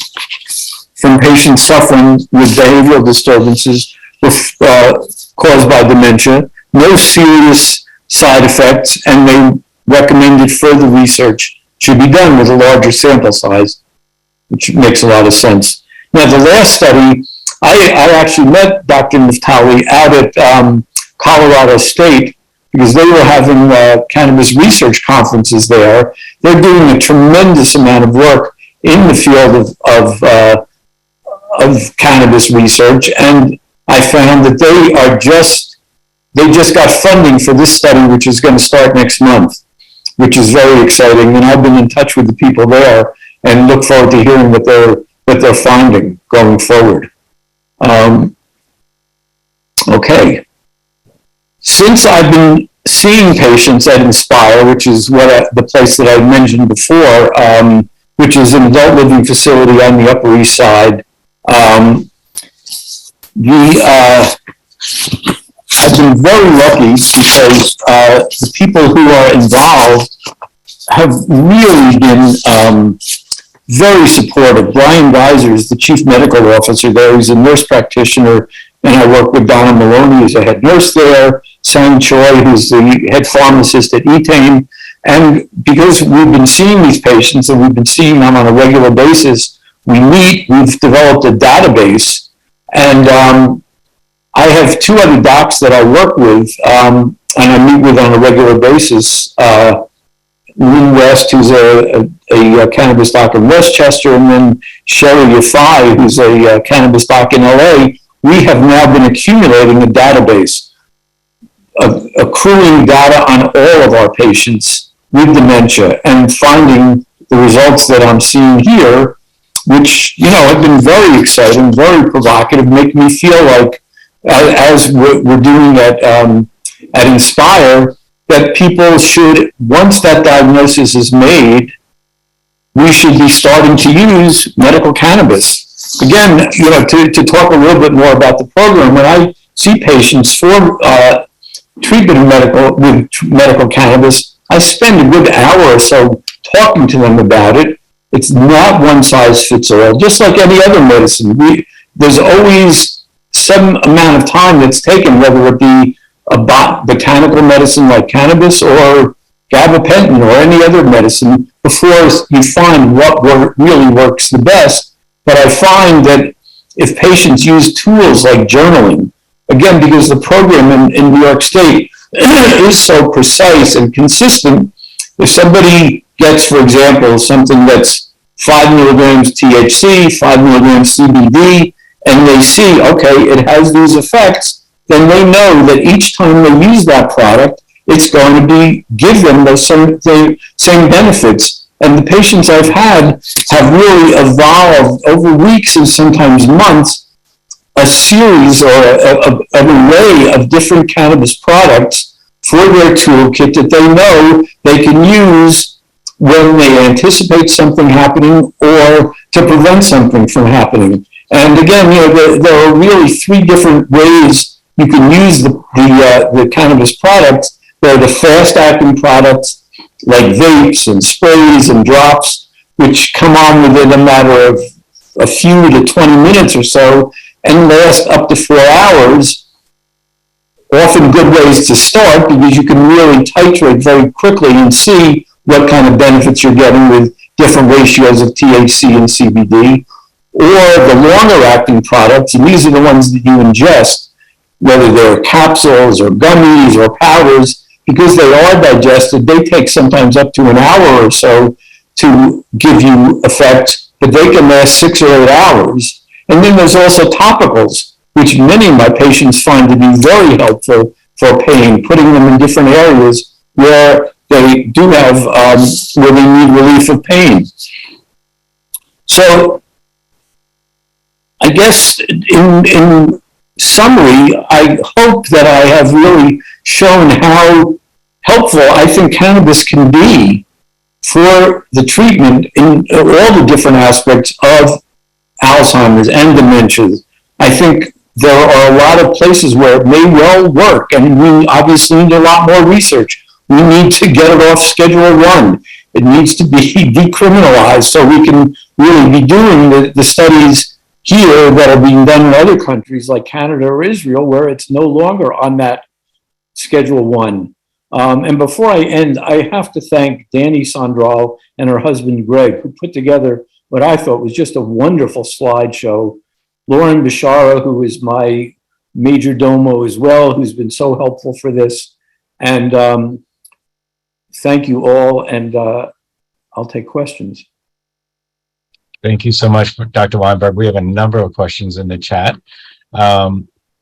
from patients suffering with behavioral disturbances caused by dementia, no serious side effects, and they recommended further research should be done with a larger sample size, which makes a lot of sense. Now, the last study, I actually met Dr. Naftali out at Colorado State because they were having cannabis research conferences there. They're doing a tremendous amount of work in the field of cannabis research, and I found that they just got funding for this study, which is going to start next month, which is very exciting. And I've been in touch with the people there and look forward to hearing what they're finding going forward. Okay. Since I've been seeing patients at Inspire, which is the place that I mentioned before, which is an adult living facility on the Upper East Side, I've been very lucky because the people who are involved have really been very supportive. Brian Geiser is the chief medical officer there. He's a nurse practitioner, and I work with Donna Maloney, who's a head nurse there, Sang Choi, who's the head pharmacist at ETAME. And because we've been seeing these patients and we've been seeing them on a regular basis, we've developed a database. And I have two other docs that I work with and I meet with on a regular basis. Lynn West, who's a cannabis doc in Westchester, and then Sherry Yafai, who's a cannabis doc in LA. We have now been accumulating a database, accruing data on all of our patients with dementia and finding the results that I'm seeing here, which, have been very exciting, very provocative, make me feel like, as we're doing at Inspire, that people should, once that diagnosis is made, we should be starting to use medical cannabis. Again, to talk a little bit more about the program, when I see patients for treatment with medical cannabis, I spend a good hour or so talking to them about it. It's not one size fits all, just like any other medicine. There's always some amount of time that's taken, whether it be a botanical medicine like cannabis or gabapentin or any other medicine, before you find what really works the best. But I find that if patients use tools like journaling, again, because the program in New York State is so precise and consistent, if somebody gets, for example, something that's 5 milligrams THC, 5 milligrams CBD, and they see, okay, it has these effects, then they know that each time they use that product, it's going to give them those same benefits. And the patients I've had have really evolved over weeks and sometimes months, a series or an array of different cannabis products for their toolkit that they know they can use when they anticipate something happening or to prevent something from happening. And again, there are really 3 different ways you can use the cannabis products. There are the fast-acting products like vapes and sprays and drops, which come on within a matter of a few to 20 minutes or so and last up to 4 hours. Often good ways to start because you can really titrate very quickly and see what kind of benefits you're getting with different ratios of THC and CBD. Or the longer-acting products, and these are the ones that you ingest, whether they're capsules or gummies or powders, because they are digested, they take sometimes up to an hour or so to give you effect, but they can last 6 or 8 hours. And then there's also topicals, which many of my patients find to be very helpful for pain, putting them in different areas where they do have, where they need relief of pain. So I guess in summary, I hope that I have really shown how helpful I think cannabis can be for the treatment in all the different aspects of Alzheimer's and dementia. I think there are a lot of places where it may well work, and we obviously need a lot more research. We need to get it off Schedule 1. It needs to be decriminalized so we can really be doing the studies here that are being done in other countries like Canada or Israel, where it's no longer on that Schedule 1. And before I end, I have to thank Danny Sondral and her husband Greg, who put together what I thought was just a wonderful slideshow. Lauren Bishara, who is my major domo as well, who's been so helpful for this. And thank you all, and I'll take questions. Thank you so much, Dr. Weinberg. We have a number of questions in the chat.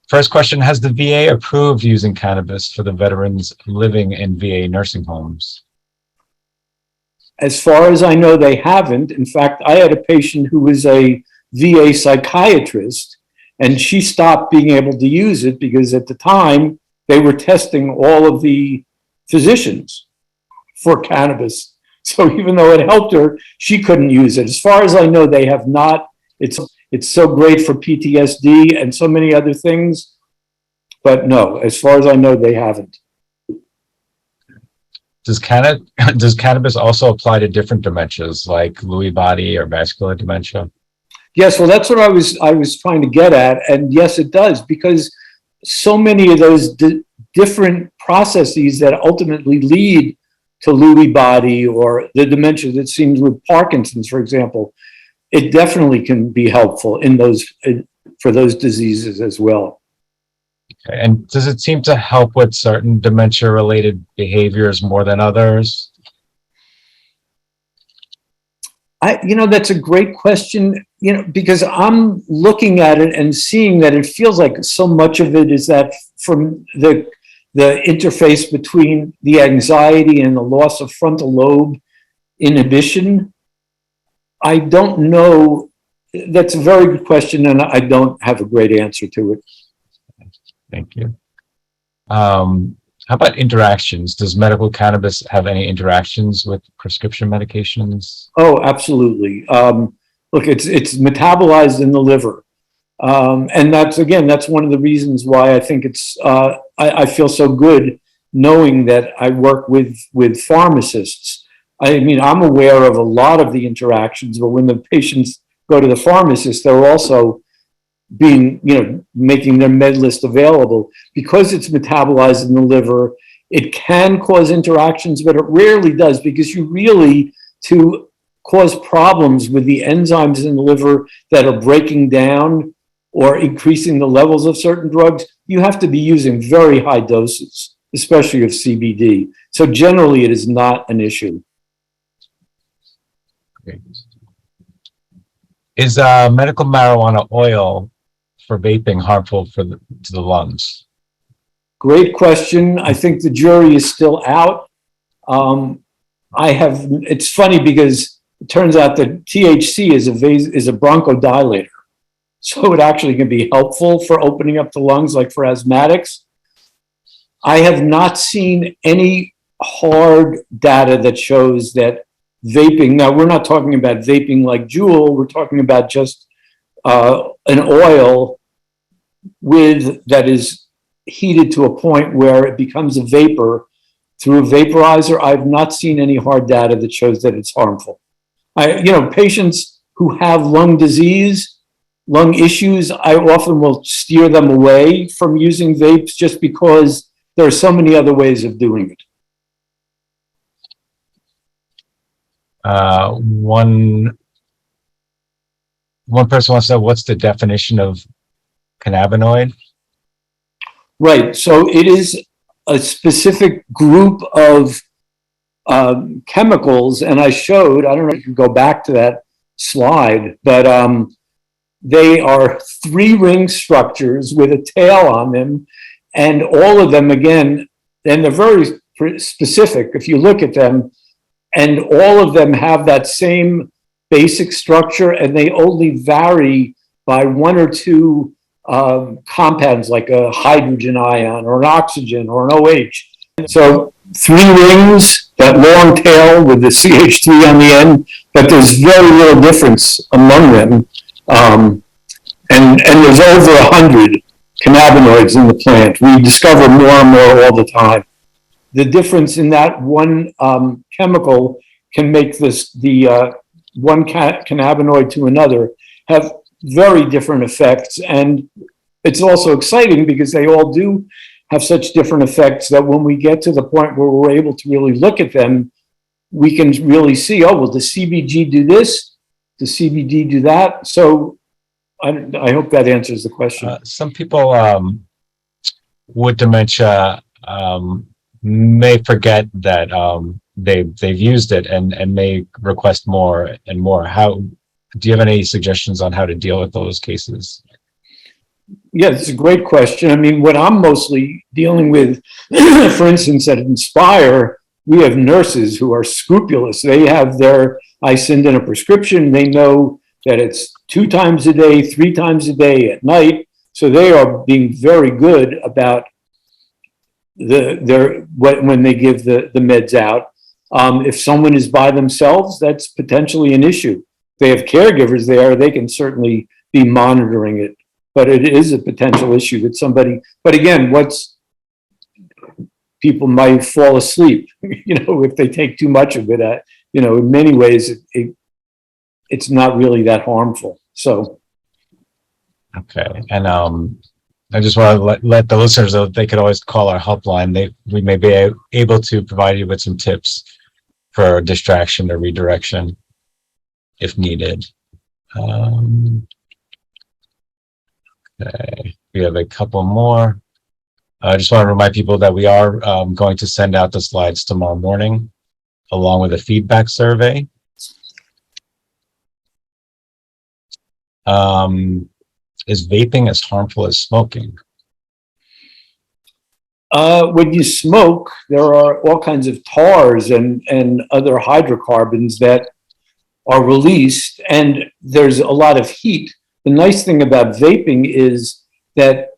First question, has the VA approved using cannabis for the veterans living in VA nursing homes? As far as I know, they haven't. In fact, I had a patient who was a VA psychiatrist, and she stopped being able to use it because at the time they were testing all of the physicians for cannabis. So even though it helped her, she couldn't use it. As far as I know, they have not. It's so great for PTSD and so many other things, but no, as far as I know, they haven't. Does cannabis also apply to different dementias like Lewy body or vascular dementia? Yes, well, that's what I was trying to get at, and yes, it does, because so many of those different processes that ultimately lead to Lewy body or the dementia that seems with Parkinson's, for example, it definitely can be helpful in those for those diseases as well. Okay. And does it seem to help with certain dementia-related behaviors more than others? That's a great question, because I'm looking at it and seeing that it feels like so much of it is that from the interface between the anxiety and the loss of frontal lobe inhibition. I don't know. That's a very good question, and I don't have a great answer to it. Thank you. How about interactions? Does medical cannabis have any interactions with prescription medications? Oh, absolutely. Look, it's metabolized in the liver. And that's one of the reasons why I think I feel so good knowing that I work with pharmacists. I mean, I'm aware of a lot of the interactions, but when the patients go to the pharmacist, they're also making their med list available. Because it's metabolized in the liver, it can cause interactions, but it rarely does, because to cause problems with the enzymes in the liver that are breaking down or increasing the levels of certain drugs, you have to be using very high doses, especially of CBD. So generally, it is not an issue. Great. Is medical marijuana oil for vaping harmful to the lungs? Great question. I think the jury is still out. It's funny because it turns out that THC is a bronchodilator. So it actually can be helpful for opening up the lungs, like for asthmatics. I have not seen any hard data that shows that vaping, now we're not talking about vaping like Juul, we're talking about just an oil that is heated to a point where it becomes a vapor through a vaporizer. I've not seen any hard data that shows that it's harmful. Patients who have lung disease, lung issues, I often will steer them away from using vapes just because there are so many other ways of doing it. One person wants to know, what's the definition of cannabinoid? Right. So it is a specific group of chemicals, and I don't know if you can go back to that slide, but they are 3-ring structures with a tail on them, and all of them, again, and they're very specific if you look at them, and all of them have that same basic structure, and they only vary by 1 or 2 compounds, like a hydrogen ion or an oxygen or an OH. So 3 rings, that long tail with the CH3 on the end, but there's very little difference among them. and there's over 100 cannabinoids in the plant. We discover more and more all the time. The difference in that one chemical can make the one cannabinoid to another have very different effects. And it's also exciting because they all do have such different effects that when we get to the point where we're able to really look at them, we can really see, oh, well, does CBG do this? Does CBD do that? So I hope that answers the question. Some people with dementia may forget that they've used it and may request more and more. How do you have any suggestions on how to deal with those cases? Yeah, it's a great question. I mean, what I'm mostly dealing with, for instance, at Inspire, we have nurses who are scrupulous. They have I send in a prescription. They know that it's 2 times a day, 3 times a day at night. So they are being very good about when they give the meds out. If someone is by themselves, that's potentially an issue. If they have caregivers there, they can certainly be monitoring it. But it is a potential issue that somebody, but again, people might fall asleep, if they take too much of it. In many ways, it's not really that harmful. So. Okay. And I just want to let the listeners know that they could always call our helpline. We may be able to provide you with some tips for distraction or redirection if needed. Okay, we have a couple more. I just want to remind people that we are going to send out the slides tomorrow morning, along with a feedback survey. Is vaping as harmful as smoking? When you smoke, there are all kinds of tars and other hydrocarbons that are released, and there's a lot of heat. The nice thing about vaping is that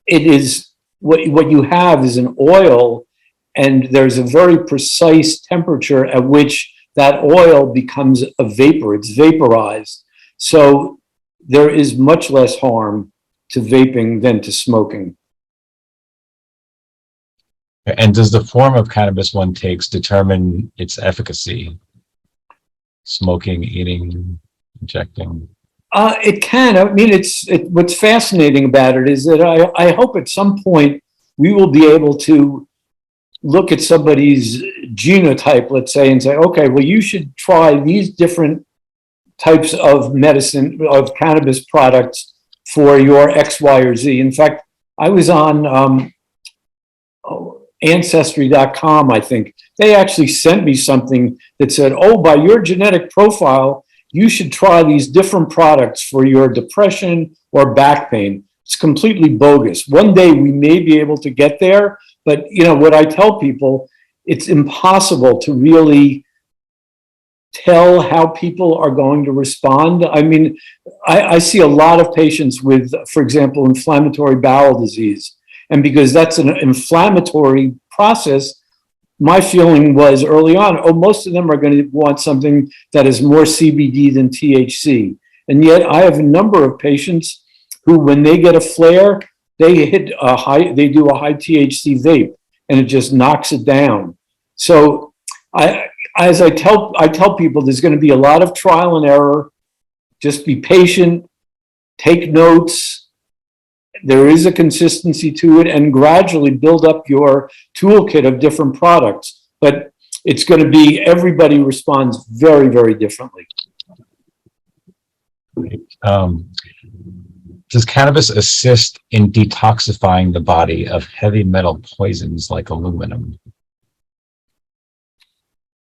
it is what you have is an oil, and there's a very precise temperature at which that oil becomes a vapor. It's vaporized. So there is much less harm to vaping than to smoking. And does the form of cannabis one takes determine its efficacy? Smoking, eating, injecting? It can. I mean, what's fascinating about it is that I hope at some point we will be able to look at somebody's genotype, let's say, and say, okay, well, you should try these different types of medicine, of cannabis products for your X, Y, or Z. In fact, I was on Ancestry.com, I think. They actually sent me something that said, oh, by your genetic profile, you should try these different products for your depression or back pain. It's completely bogus. One day we may be able to get there, but what I tell people, it's impossible to really tell how people are going to respond. I mean, I see a lot of patients with, for example, inflammatory bowel disease. And because that's an inflammatory process, my feeling was early on, most of them are going to want something that is more CBD than THC. And yet I have a number of patients who, when they get a flare, they do a high THC vape, and it just knocks it down. So I tell people, there's going to be a lot of trial and error. Just be patient, take notes. There is a consistency to it, and gradually build up your toolkit of different products. But it's going to be, everybody responds very, very differently. Does cannabis assist in detoxifying the body of heavy metal poisons like aluminum?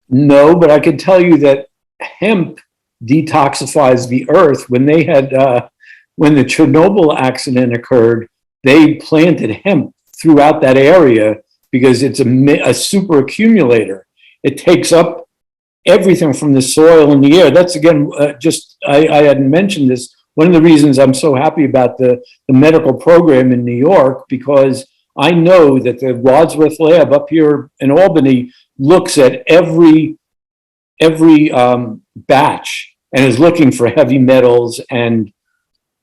No, but I can tell you that hemp detoxifies the earth. When they had, when the Chernobyl accident occurred, they planted hemp throughout that area because it's a super accumulator. It takes up everything from the soil and the air. That's again, I hadn't mentioned this. One of the reasons I'm so happy about the medical program in New York, because I know that the Wadsworth lab up here in Albany looks at every batch and is looking for heavy metals and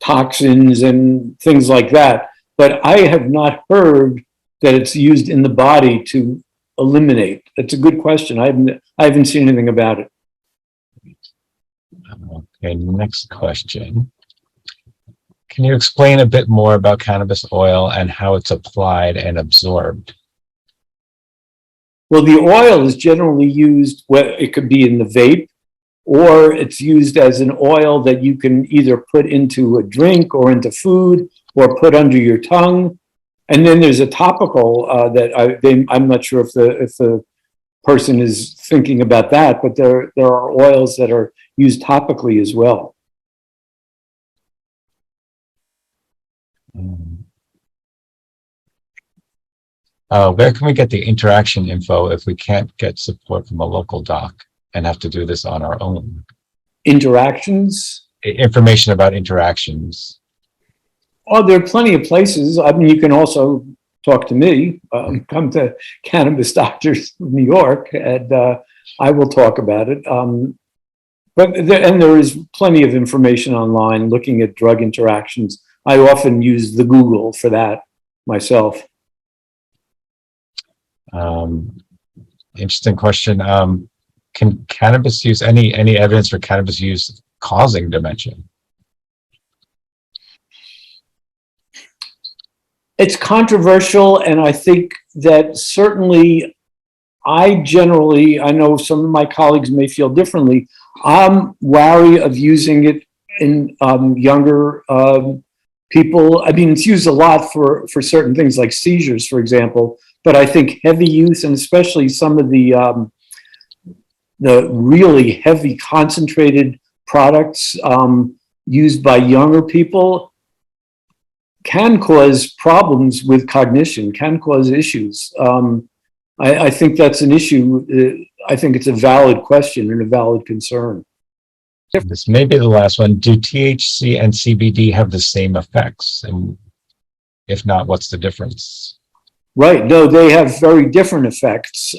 toxins and things like that. But I have not heard that it's used in the body to eliminate. It's a good question. I haven't seen anything about it. Okay, next question. Can you explain a bit more about cannabis oil and how it's applied and absorbed? Well, the oil is generally used, it could be in the vape, or it's used as an oil that you can either put into a drink or into food or put under your tongue. And then there's a topical that I'm not sure if the person is thinking about that, but there are oils that are used topically as well. Where can we get the interaction info if we can't get support from a local doc and have to do this on our own? Interactions? Information about interactions. Oh, there are plenty of places. I mean, you can also talk to me, come to Cannabis Doctors of New York, and I will talk about it. There is plenty of information online looking at drug interactions. I often use the Google for that myself. Interesting question. Can cannabis use any evidence for cannabis use causing dementia? It's controversial, and I think that certainly I know some of my colleagues may feel differently. I'm wary of using it in younger people. I mean, it's used a lot for certain things like seizures, for example, but I think heavy use, and especially some of the really heavy concentrated products used by younger people, can cause problems with cognition, can cause issues. I think that's an issue. I think it's a valid question and a valid concern. This may be the last one. Do THC and CBD have the same effects? And if not, what's the difference? Right. No, they have very different effects.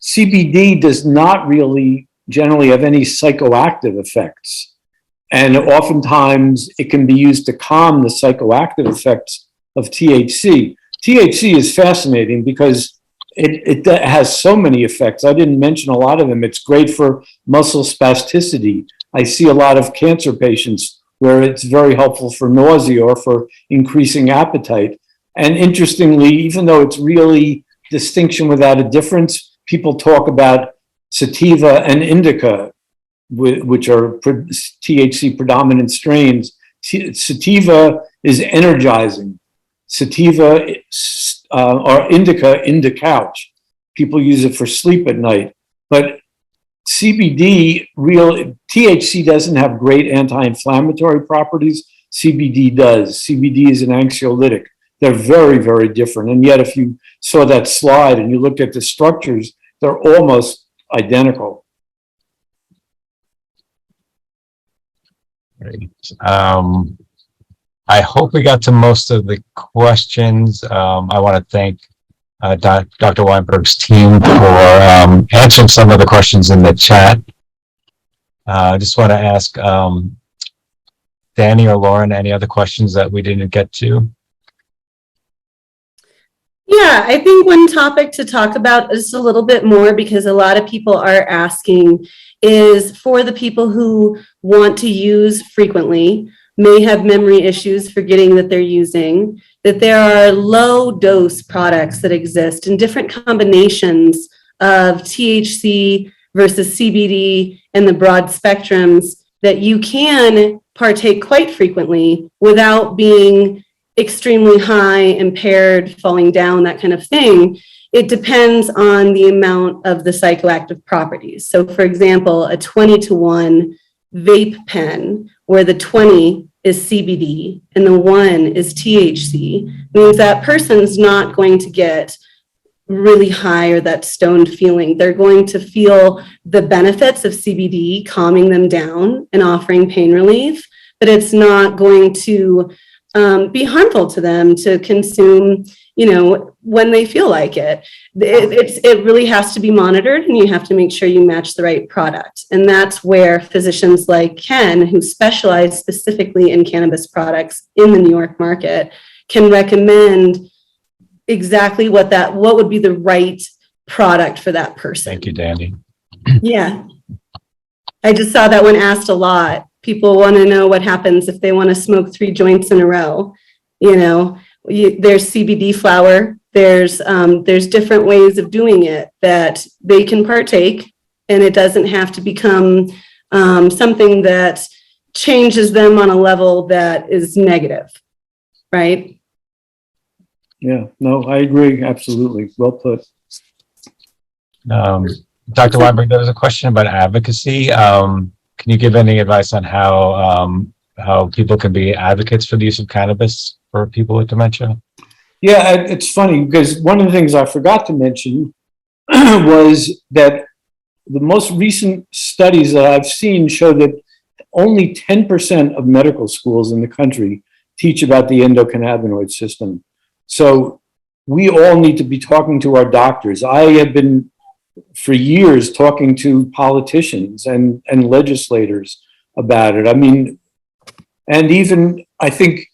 CBD does not really generally have any psychoactive effects. And oftentimes it can be used to calm the psychoactive effects of THC. THC is fascinating because it has so many effects. I didn't mention a lot of them. It's great for muscle spasticity. I see a lot of cancer patients where it's very helpful for nausea or for increasing appetite. And interestingly, even though it's really distinction without a difference, people talk about sativa and indica, which are THC predominant strains. Sativa is energizing. Sativa or indica couch. People use it for sleep at night. But THC doesn't have great anti-inflammatory properties. CBD does. CBD is an anxiolytic. They're very, very different. And yet, if you saw that slide and you looked at the structures, they're almost identical. Great. I hope we got to most of the questions. I want to thank Dr. Weinberg's team for answering some of the questions in the chat. I just want to ask Danny or Lauren, any other questions that we didn't get to? Yeah, I think one topic to talk about just a little bit more, because a lot of people are asking, is for the people who want to use frequently, may have memory issues forgetting that they're using, that there are low dose products that exist in different combinations of THC versus CBD and the broad spectrums that you can partake quite frequently without being extremely high, impaired, falling down, that kind of thing. It depends on the amount of the psychoactive properties. So for example, a 20-to-1 vape pen where the 20 is CBD and the 1 is THC means that person's not going to get really high or that stoned feeling. They're going to feel the benefits of CBD calming them down and offering pain relief, but it's not going to be harmful to them to consume when they feel like it. It really has to be monitored, and you have to make sure you match the right product. And that's where physicians like Ken, who specialize specifically in cannabis products in the New York market, can recommend exactly what would be the right product for that person. Thank you, Danny. Yeah. I just saw that one asked a lot. People want to know what happens if they want to smoke 3 joints in a row. There's CBD flower. There's different ways of doing it that they can partake, and it doesn't have to become something that changes them on a level that is negative, right? Yeah, no, I agree. Absolutely. Well put. Dr. Weinberg, there was a question about advocacy. Can you give any advice on how people can be advocates for the use of cannabis for people with dementia? Yeah, it's funny because one of the things I forgot to mention was that the most recent studies that I've seen show that only 10% of medical schools in the country teach about the endocannabinoid system. So we all need to be talking to our doctors. I have been for years talking to politicians and legislators about it. I mean, and even I think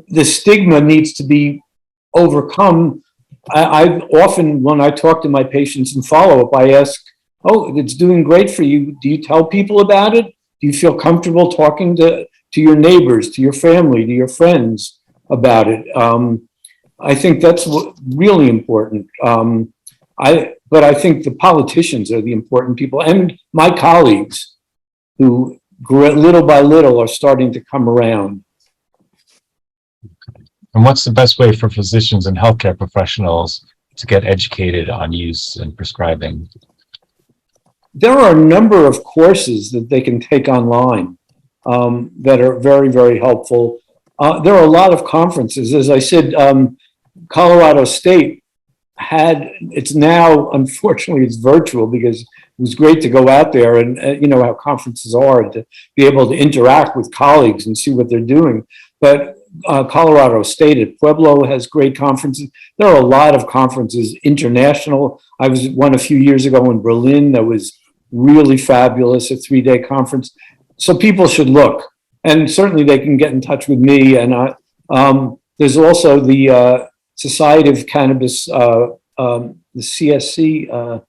the stigma needs to be overcome. I've often, when I talk to my patients in follow-up, I ask, oh, it's doing great for you. Do you tell people about it? Do you feel comfortable talking to your neighbors, to your family, to your friends about it? I think that's really important. But I think the politicians are the important people, and my colleagues who little by little are starting to come around. And what's the best way for physicians and healthcare professionals to get educated on use and prescribing? There are a number of courses that they can take online that are very, very helpful. There are a lot of conferences. As I said, Colorado State it's now, unfortunately, it's virtual because it was great to go out there and you know how conferences are, to be able to interact with colleagues and see what they're doing. But Colorado State at Pueblo has great conferences. There are a lot of conferences, international. I was at one a few years ago in Berlin that was really fabulous, a 3-day conference. So people should look, and certainly they can get in touch with me. And there's also the Society of Cannabis, the CSC, I'm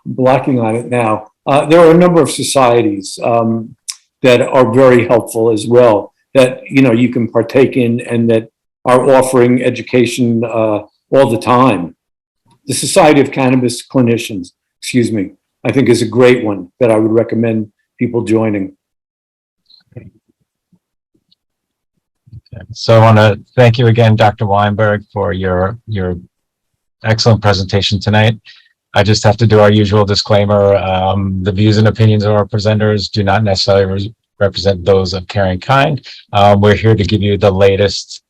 blocking on it now. There are a number of societies that are very helpful as well, that you can partake in and that are offering education all the time. The Society of Cannabis Clinicians, I think is a great one that I would recommend people joining. So I want to thank you again, Dr. Weinberg, for your excellent presentation tonight. I just have to do our usual disclaimer. The views and opinions of our presenters do not necessarily represent those of CaringKind. We're here to give you the latest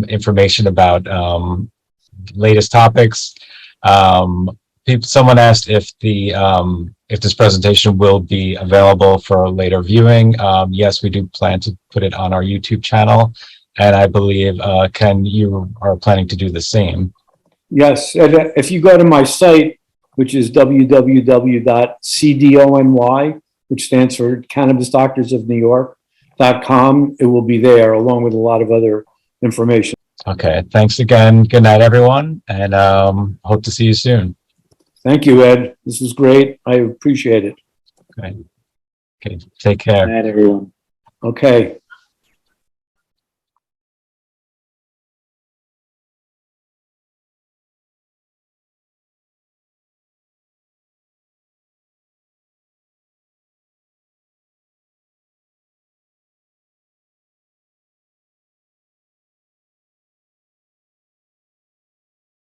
information about latest topics. Someone asked if this presentation will be available for later viewing. Yes, we do plan to put it on our YouTube channel, and I believe, Ken, you are planning to do the same. Yes, and if you go to my site, which is www.cdony, which stands for Cannabis Doctors of New York.com, it will be there along with a lot of other information. Okay, thanks again. Good night, everyone, and hope to see you soon. Thank you, Ed. This was great. I appreciate it. Okay, take care. Good night, everyone. Okay.